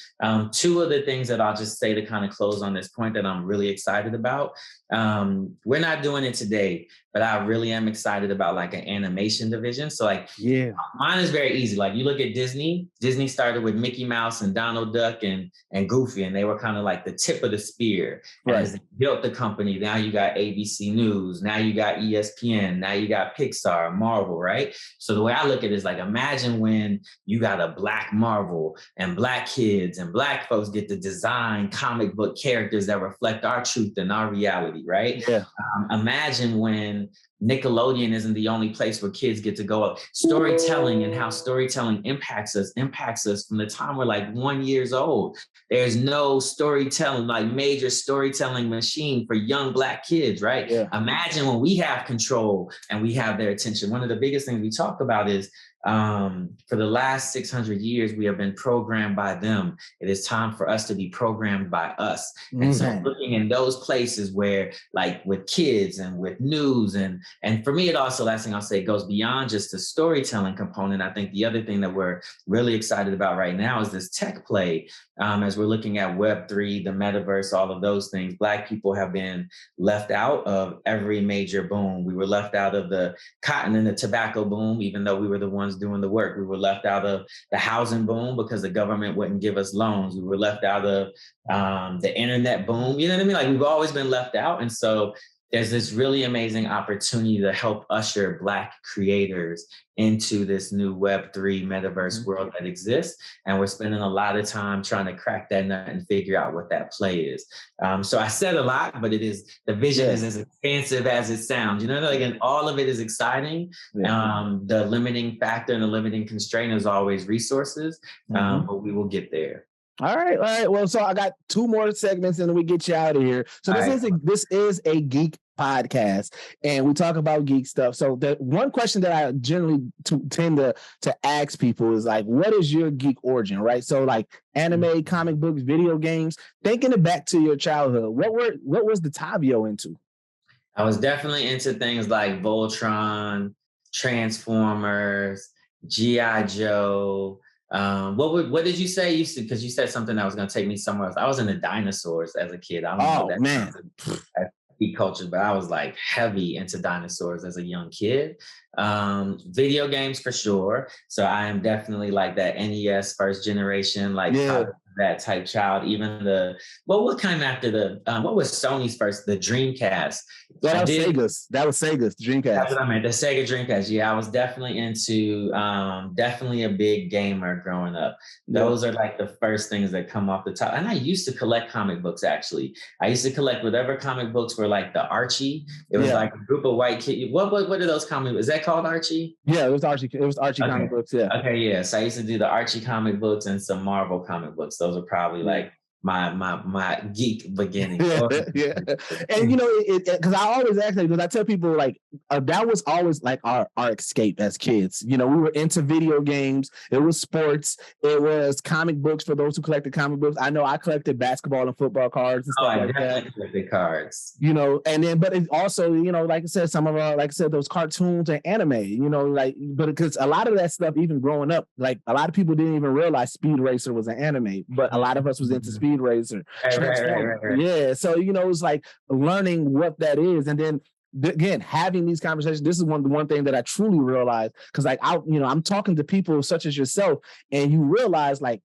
Two of the things that I'll just say to kind of close on this point that I'm really excited about. We're not doing it today, but I really am excited about like an animation division. So like, mine is very easy. Like you look at Disney started with Mickey Mouse and Donald Duck and Goofy, and they were kind of like the tip of the spear. And as they built the company, now you got ABC News, now you got ESPN, now you got Pixar, Marvel, right? So the way I look at it is like, imagine when you got a Black Marvel and Black kids and Black folks get to design comic book characters that reflect our truth and our reality, right? Imagine when Nickelodeon isn't the only place where kids get to go up. Storytelling and how storytelling impacts us from the time we're like 1 year old. There's no storytelling, like major storytelling machine for young Black kids, right? Imagine when we have control and we have their attention. One of the biggest things we talk about is for the last 600 years, we have been programmed by them. It is time for us to be programmed by us. And so looking in those places where like with kids and with news and for me, it also, last thing I'll say, goes beyond just the storytelling component. I think the other thing that we're really excited about right now is this tech play. As we're looking at Web3, the metaverse, all of those things, Black people have been left out of every major boom. We were left out of the cotton and the tobacco boom, even though we were the ones doing the work. We were left out of the housing boom because the government wouldn't give us loans. We were left out of the internet boom. You know what I mean? Like we've always been left out. And so there's this really amazing opportunity to help usher Black creators into this new Web3 metaverse world that exists. And we're spending a lot of time trying to crack that nut and figure out what that play is. So I said a lot, but the vision is as expansive as it sounds. You know, like, and all of it is exciting. The limiting factor and the limiting constraint is always resources, but we will get there. All right. Well, so I got 2 more segments and then we get you out of here. So this is a geek podcast and we talk about geek stuff. So the one question that I generally tend to ask people is like, what is your geek origin, right? So like anime, comic books, video games, thinking it back to your childhood, what was Detavio into? I was definitely into things like Voltron, Transformers, G.I. Joe. What did you say? Because you said something that was going to take me somewhere else. I was into dinosaurs as a kid. I don't know that man. Geek culture, but I was like heavy into dinosaurs as a young kid. Video games for sure. So I am definitely like that NES first generation, like that type child. Even what came after what was Sony's first? The Dreamcast. That was Sega's Dreamcast. That's what I meant. The Sega Dreamcast. Yeah, I was definitely into, definitely a big gamer growing up. Those are like the first things that come off the top. And I used to collect comic books, actually. I used to collect whatever comic books were like the Archie. It was like a group of white kids. What are those comic books? Is that called Archie? Yeah, it was Archie. It was Archie comic books, yeah. Okay, yeah. So I used to do the Archie comic books and some Marvel comic books. Those are probably like my geek beginning. And you know, because I always ask that, because I tell people like that was always like our escape as kids. You know, we were into video games, it was sports, it was comic books for those who collected comic books. I know I collected basketball and football cards and stuff like that. Collected cards. You know, and then but it also, you know, like I said, some of those cartoons and anime, you know, like, but because a lot of that stuff, even growing up, like a lot of people didn't even realize Speed Racer was an anime, but a lot of us was into Speed Racer. Right. Yeah, so you know, it's like learning what that is, and then again having these conversations. This is one thing that I truly realized, because like I'm talking to people such as yourself, and you realize like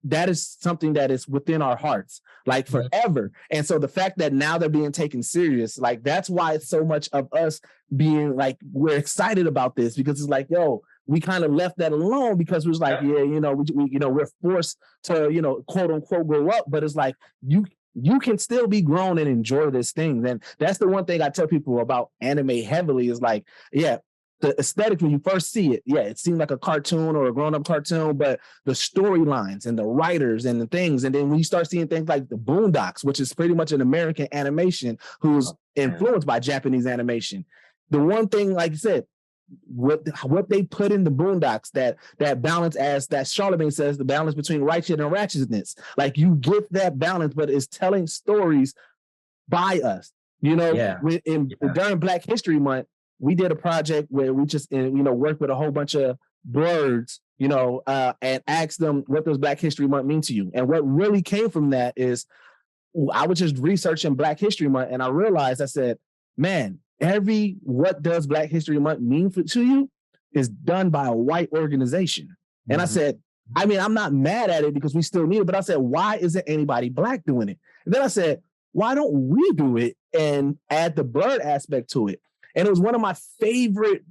that is something that is within our hearts like forever. And so the fact that now they're being taken serious, like that's why it's so much of us being like, we're excited about this, because it's like, yo, we kind of left that alone because it was like, we're forced to, quote unquote, grow up. But it's like, you can still be grown and enjoy this thing. And that's the one thing I tell people about anime heavily is like, the aesthetic, when you first see it, it seemed like a cartoon or a grown-up cartoon, but the storylines and the writers and the things, and then when you start seeing things like the Boondocks, which is pretty much an American animation who's influenced by Japanese animation. The one thing, like you said, what they put in the Boondocks, that balance, as that Charlemagne says, the balance between righteousness and ratchetness. Like you get that balance, but it's telling stories by us. During Black History Month, we did a project where we just, worked with a whole bunch of Blerds, and asked them, what does Black History Month mean to you? And what really came from that is I was just researching Black History Month, and I realized, I said, man, what does Black History Month mean to you is done by a white organization. And I said, I mean, I'm not mad at it because we still need it, but I said, why isn't anybody Black doing it? And then I said, why don't we do it and add the Blerd aspect to it? And it was one of my favorite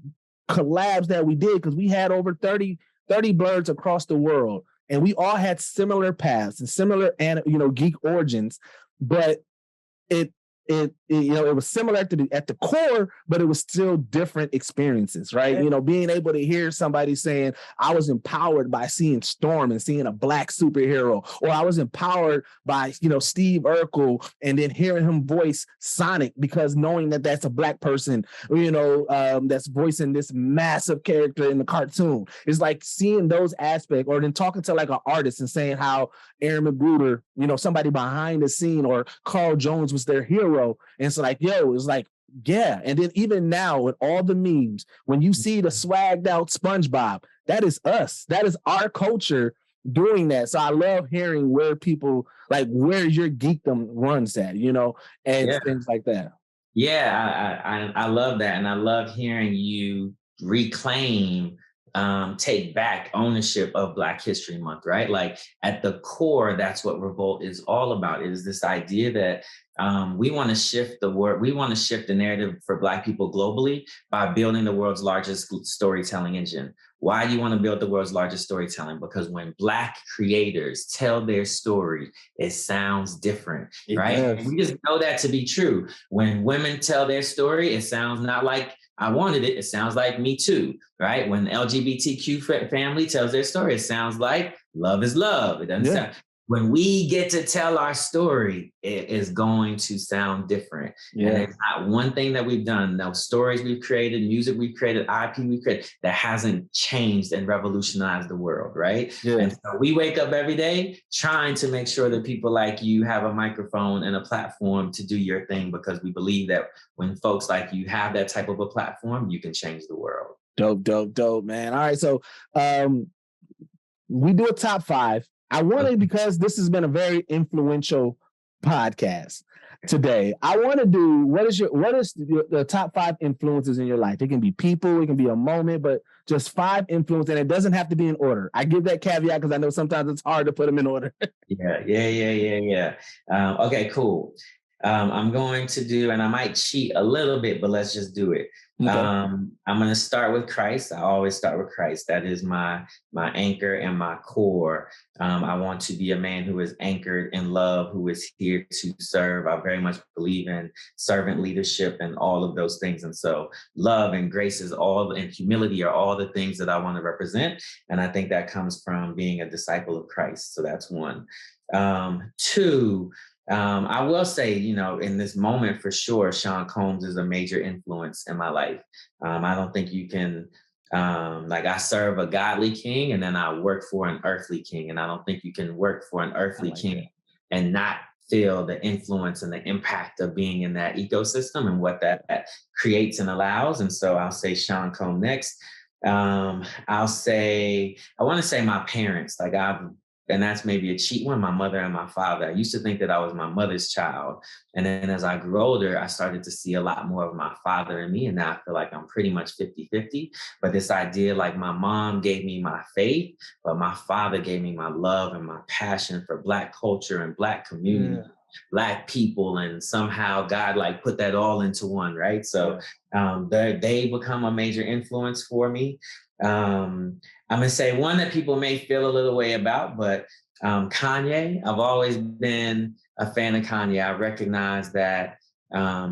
collabs that we did, because we had over 30 Blerds across the world, and we all had similar paths and similar, geek origins, but it was similar at the core, but it was still different experiences, right? Yeah. Being able to hear somebody saying, I was empowered by seeing Storm and seeing a Black superhero, or I was empowered by, Steve Urkel, and then hearing him voice Sonic, because knowing that that's a Black person, that's voicing this massive character in the cartoon. It's like seeing those aspects, or then talking to like an artist and saying how Aaron McGruder, somebody behind the scene, or Carl Jones was their hero. And it's like, it's like, yeah. And then even now with all the memes, when you see the swagged out SpongeBob, that is us. That is our culture doing that. So I love hearing where people, like, where your geekdom runs at, and things like that. Yeah, I love that. And I love hearing you reclaim, take back ownership of Black History Month, right? Like at the core, that's what Revolt is all about. It is this idea that we want to shift the word. We want to shift the narrative for Black people globally by building the world's largest storytelling engine. Why do you want to build the world's largest storytelling? Because when Black creators tell their story, it sounds different, right? And we just know that to be true. When women tell their story, it sounds not like I wanted it. It sounds like me too, right? When the LGBTQ family tells their story, it sounds like love is love. It doesn't sound. When we get to tell our story, it is going to sound different. Yeah. And it's not one thing that we've done. Those stories we've created, music we've created, IP we've created, that hasn't changed and revolutionized the world, right? Yeah. And so we wake up every day trying to make sure that people like you have a microphone and a platform to do your thing, because we believe that when folks like you have that type of a platform, you can change the world. Dope, man. All right, so we do a top 5. I wanted, because this has been a very influential podcast today, I want to do, what is the top 5 influences in your life? It can be people, it can be a moment, but just 5 influences, and it doesn't have to be in order. I give that caveat because I know sometimes it's hard to put them in order. Yeah. Okay, cool. I'm going to do, and I might cheat a little bit, but let's just do it. Okay. I'm going to start with Christ. I always start with Christ. That is my anchor and my core. I want to be a man who is anchored in love, who is here to serve. I very much believe in servant leadership and all of those things. And so love and grace and humility are all the things that I want to represent. And I think that comes from being a disciple of Christ. So that's 1. 2, I will say, in this moment for sure, Sean Combs is a major influence in my life. I don't think you can, I serve a godly king and then I work for an earthly king. And I don't think you can work for an earthly king and not feel the influence and the impact of being in that ecosystem and what that creates and allows. And so I'll say Sean Combs next. I want to say my parents, and that's maybe a cheat one, my mother and my father. I used to think that I was my mother's child. And then as I grew older, I started to see a lot more of my father in me. And now I feel like I'm pretty much 50-50. But this idea, like my mom gave me my faith, but my father gave me my love and my passion for Black culture and Black community, Black people. And somehow God put that all into one, right? So they become a major influence for me. I'm going to say one that people may feel a little way about, but Kanye. I've always been a fan of Kanye. I recognize that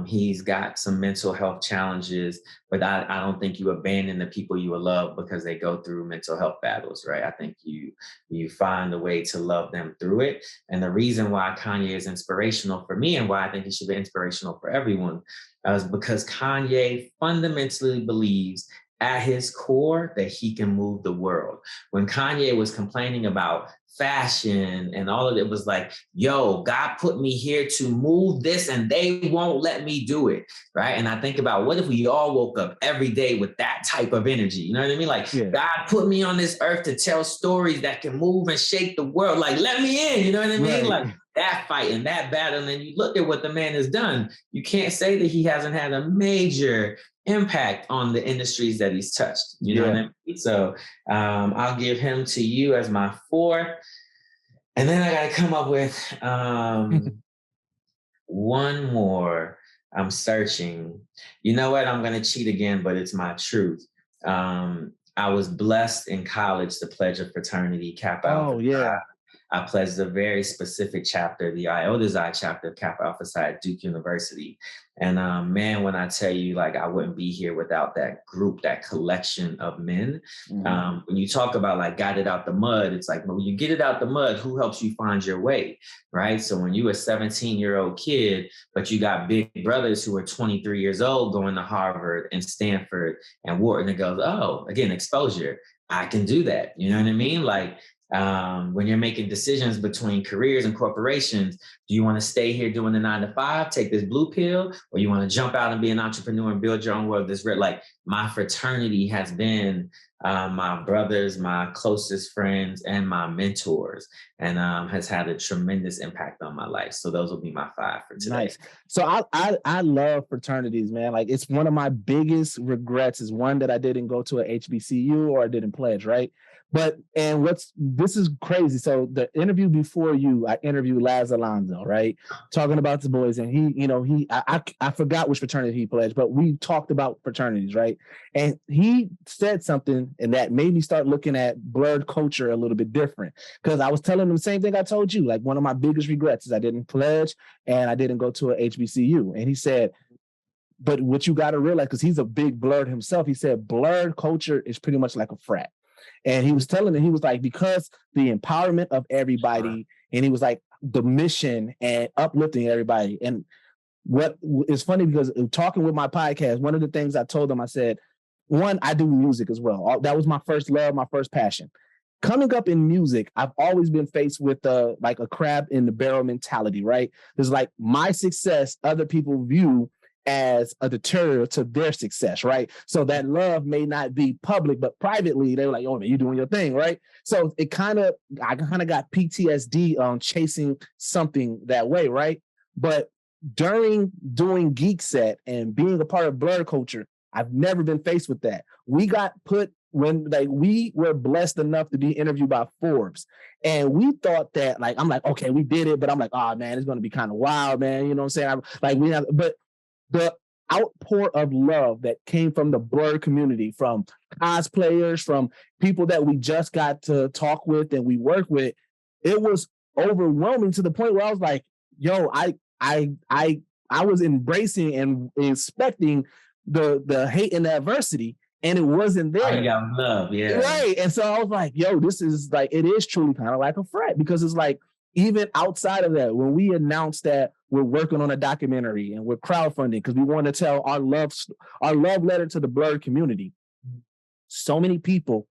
he's got some mental health challenges, but I don't think you abandon the people you love because they go through mental health battles, right? I think you find a way to love them through it. And the reason why Kanye is inspirational for me and why I think he should be inspirational for everyone is because Kanye fundamentally believes at his core that he can move the world. When Kanye was complaining about fashion and all of it, was like, yo, God put me here to move this and they won't let me do it, right? And I think about, what if we all woke up every day with that type of energy? You know what I mean? Like, God put me on this earth to tell stories that can move and shake the world. Like, let me in, you know what I mean? Like that fight and that battle. And then you look at what the man has done. You can't say that he hasn't had a major impact on the industries that he's touched. You know what I mean? So I'll give him to you as my 4. And then I got to come up with one more. I'm searching. You know what? I'm going to cheat again, but it's my truth. I was blessed in college to pledge a fraternity, Kappa Alpha. Oh, yeah. I pledged a very specific chapter, the Iota Xi chapter of Kappa Alpha Psi at Duke University. And man, when I tell you, like, I wouldn't be here without that group, that collection of men. When you talk about like got it out the mud, it's like, when you get it out the mud, who helps you find your way, right? So when you a 17-year-old kid, but you got big brothers who are 23 years old going to Harvard and Stanford and Wharton, it goes, oh, again, exposure. I can do that. You know what I mean? Like, when you're making decisions between careers and corporations, do you want to stay here doing the 9 to 5, take this blue pill, or you want to jump out and be an entrepreneur and build your own world? Like, my fraternity has been my brothers, my closest friends, and my mentors, and has had a tremendous impact on my life. So those will be my 5 for today. Nice. So I love fraternities, man. Like, it's one of my biggest regrets is one that I didn't go to a HBCU or I didn't pledge, right? This is crazy. So the interview before you, I interviewed Laz Alonso, right? Talking about the boys, and I forgot which fraternity he pledged, but we talked about fraternities, right? And he said something, and that made me start looking at Blerd culture a little bit different. Because I was telling him the same thing I told you. Like, one of my biggest regrets is I didn't pledge and I didn't go to a HBCU. And he said, but what you got to realize, because he's a big Blerd himself, he said Blerd culture is pretty much like a frat. And he was telling it, he was like, because the empowerment of everybody, and he was like, the mission and uplifting everybody. And what is funny, because talking with my podcast, one of the things I told him, I said, one, I do music as well. That was my first love, my first passion. Coming up in music, I've always been faced with like a crab in the barrel mentality, right? There's like my success, other people view as a deterror to their success, right? So that love may not be public, but privately, they were like, oh man, you're doing your thing, right? So I kind of got PTSD on chasing something that way, right? But during doing Geek Set and being a part of Blerd culture, I've never been faced with that. We got put when we were blessed enough to be interviewed by Forbes, and we thought that, like, I'm like, okay, we did it, but I'm like, oh man, it's going to be kind of wild, man. You know what I'm saying? But the outpour of love that came from the Blerd community, from cosplayers, from people that we just got to talk with and we work with, it was overwhelming to the point where I was like, yo, I was embracing and expecting the hate and the adversity, and it wasn't there. I got love, yeah. Right. And so I was like, yo, this is like, it is truly kind of like a frat, because it's like, even outside of that, when we announced that we're working on a documentary and we're crowdfunding because we want to tell our love letter to the Blerd community, so many people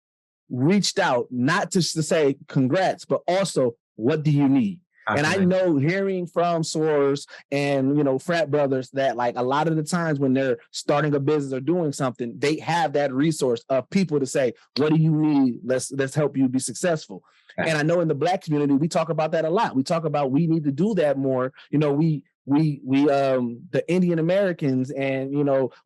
reached out, not just to say congrats, but also, what do you need? And I know, hearing from sorors and, frat brothers, that like a lot of the times when they're starting a business or doing something, they have that resource of people to say, what do you need? Let's help you be successful. And I know in the Black community, we talk about that a lot. We talk about, we need to do that more. We the Indian Americans, and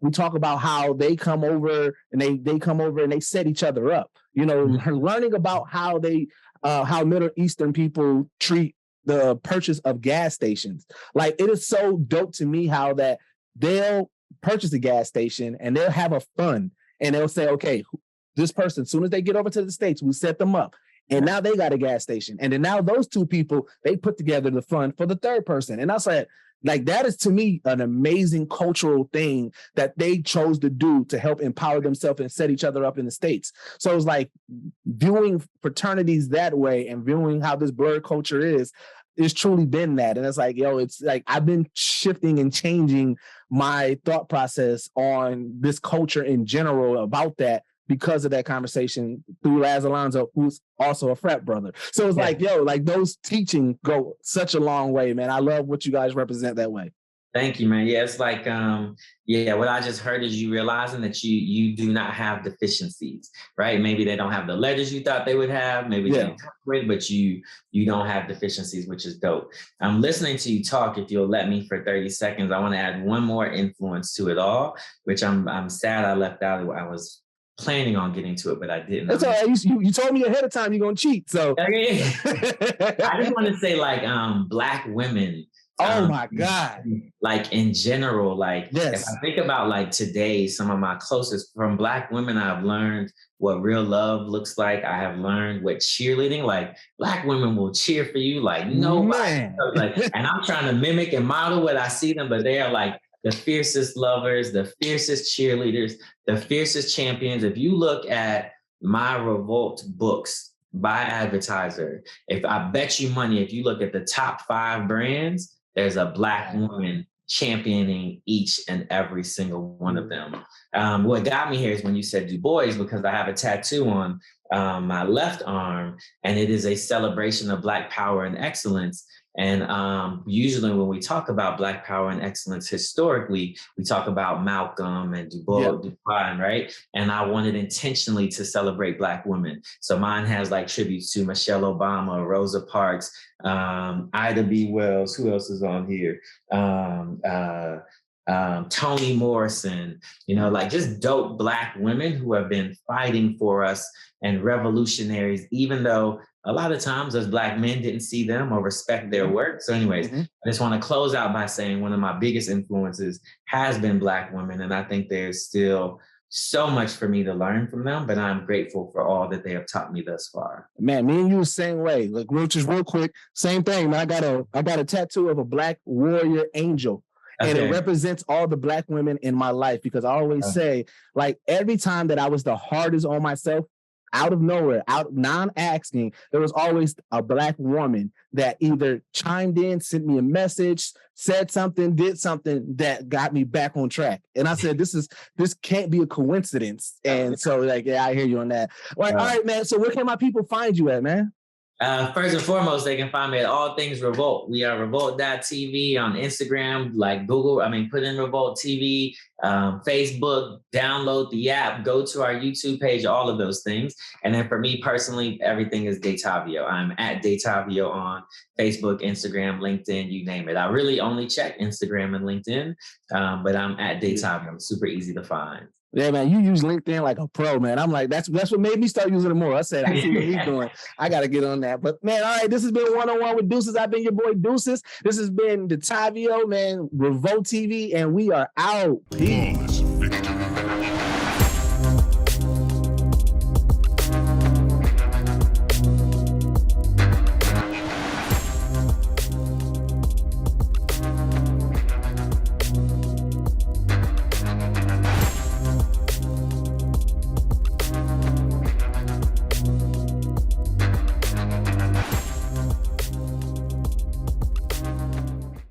we talk about how they come over and they come over and they set each other up. Learning about how Middle Eastern people treat the purchase of gas stations. Like, it is so dope to me how that they'll purchase a gas station and they'll have a fund, and they'll say, okay, this person, as soon as they get over to the States, we set them up. And now they got a gas station. And then now those two people, they put together the fund for the third person. And I said, like, that is, to me, an amazing cultural thing that they chose to do to help empower themselves and set each other up in the States. So it's like, viewing fraternities that way and viewing how this Blerd culture is, it's truly been that. And it's like, yo, it's like I've been shifting and changing my thought process on this culture in general about that because of that conversation through Laz Alonso, who's also a frat brother. So it's like, yo, like those teaching go such a long way, man. I love what you guys represent that way. Thank you, man. Yeah, it's like, what I just heard is you realizing that you do not have deficiencies, right? Maybe they don't have the letters you thought they would have, maybe they with, but you don't have deficiencies, which is dope. I'm listening to you talk. If you'll let me for 30 seconds, I want to add one more influence to it all, which I'm sad I left out. I was planning on getting to it, but I didn't. That's all right. You told me ahead of time you're gonna cheat. So I just want to say, like, Black women. Oh my God. Like in general, like if I think about like today, some of my closest from Black women, I've learned what real love looks like. I have learned what cheerleading, like Black women will cheer for you like nobody. Like, and I'm trying to mimic and model what I see them, but they are like the fiercest lovers, the fiercest cheerleaders, the fiercest champions. If you look at my Revolt books by advertiser, if I bet you money, if you look at the top 5 brands, there's a Black woman championing each and every single one of them. What got me here is when you said Du Bois, because I have a tattoo on my left arm, and it is a celebration of Black power and excellence. And usually when we talk about Black power and excellence historically, we talk about Malcolm and Du Bois, right? And I wanted intentionally to celebrate Black women. So mine has like tributes to Michelle Obama, Rosa Parks, Ida B. Wells. Who else is on here? Toni Morrison, like just dope Black women who have been fighting for us and revolutionaries, even though a lot of times as Black men didn't see them or respect their work. So anyways, I just want to close out by saying one of my biggest influences has been Black women. And I think there's still so much for me to learn from them, but I'm grateful for all that they have taught me thus far. Man, me and you the same way. Like, real quick, same thing, man. I got a tattoo of a Black warrior angel. And it represents all the Black women in my life, because I always say, like, every time that I was the hardest on myself, out of nowhere, non-asking, there was always a Black woman that either chimed in, sent me a message, said something, did something that got me back on track. And I said, this can't be a coincidence. And so, like, yeah, I hear you on that. Like, all right, man. So where can my people find you at, man? First and foremost, they can find me at All Things Revolt. We are revolt.tv on Instagram, like Google. Put in Revolt TV, Facebook, download the app, go to our YouTube page, all of those things. And then for me personally, everything is Detavio. I'm at Detavio on Facebook, Instagram, LinkedIn, you name it. I really only check Instagram and LinkedIn, but I'm at Detavio. I'm super easy to find. Yeah, man, you use LinkedIn like a pro, man. I'm like, that's what made me start using it more. I said, I see what he's doing. I got to get on that. But, man, all right, this has been One-on-One with Deuces. I've been your boy Deuces. This has been Detavio, man, Revolt TV, and we are out. Peace.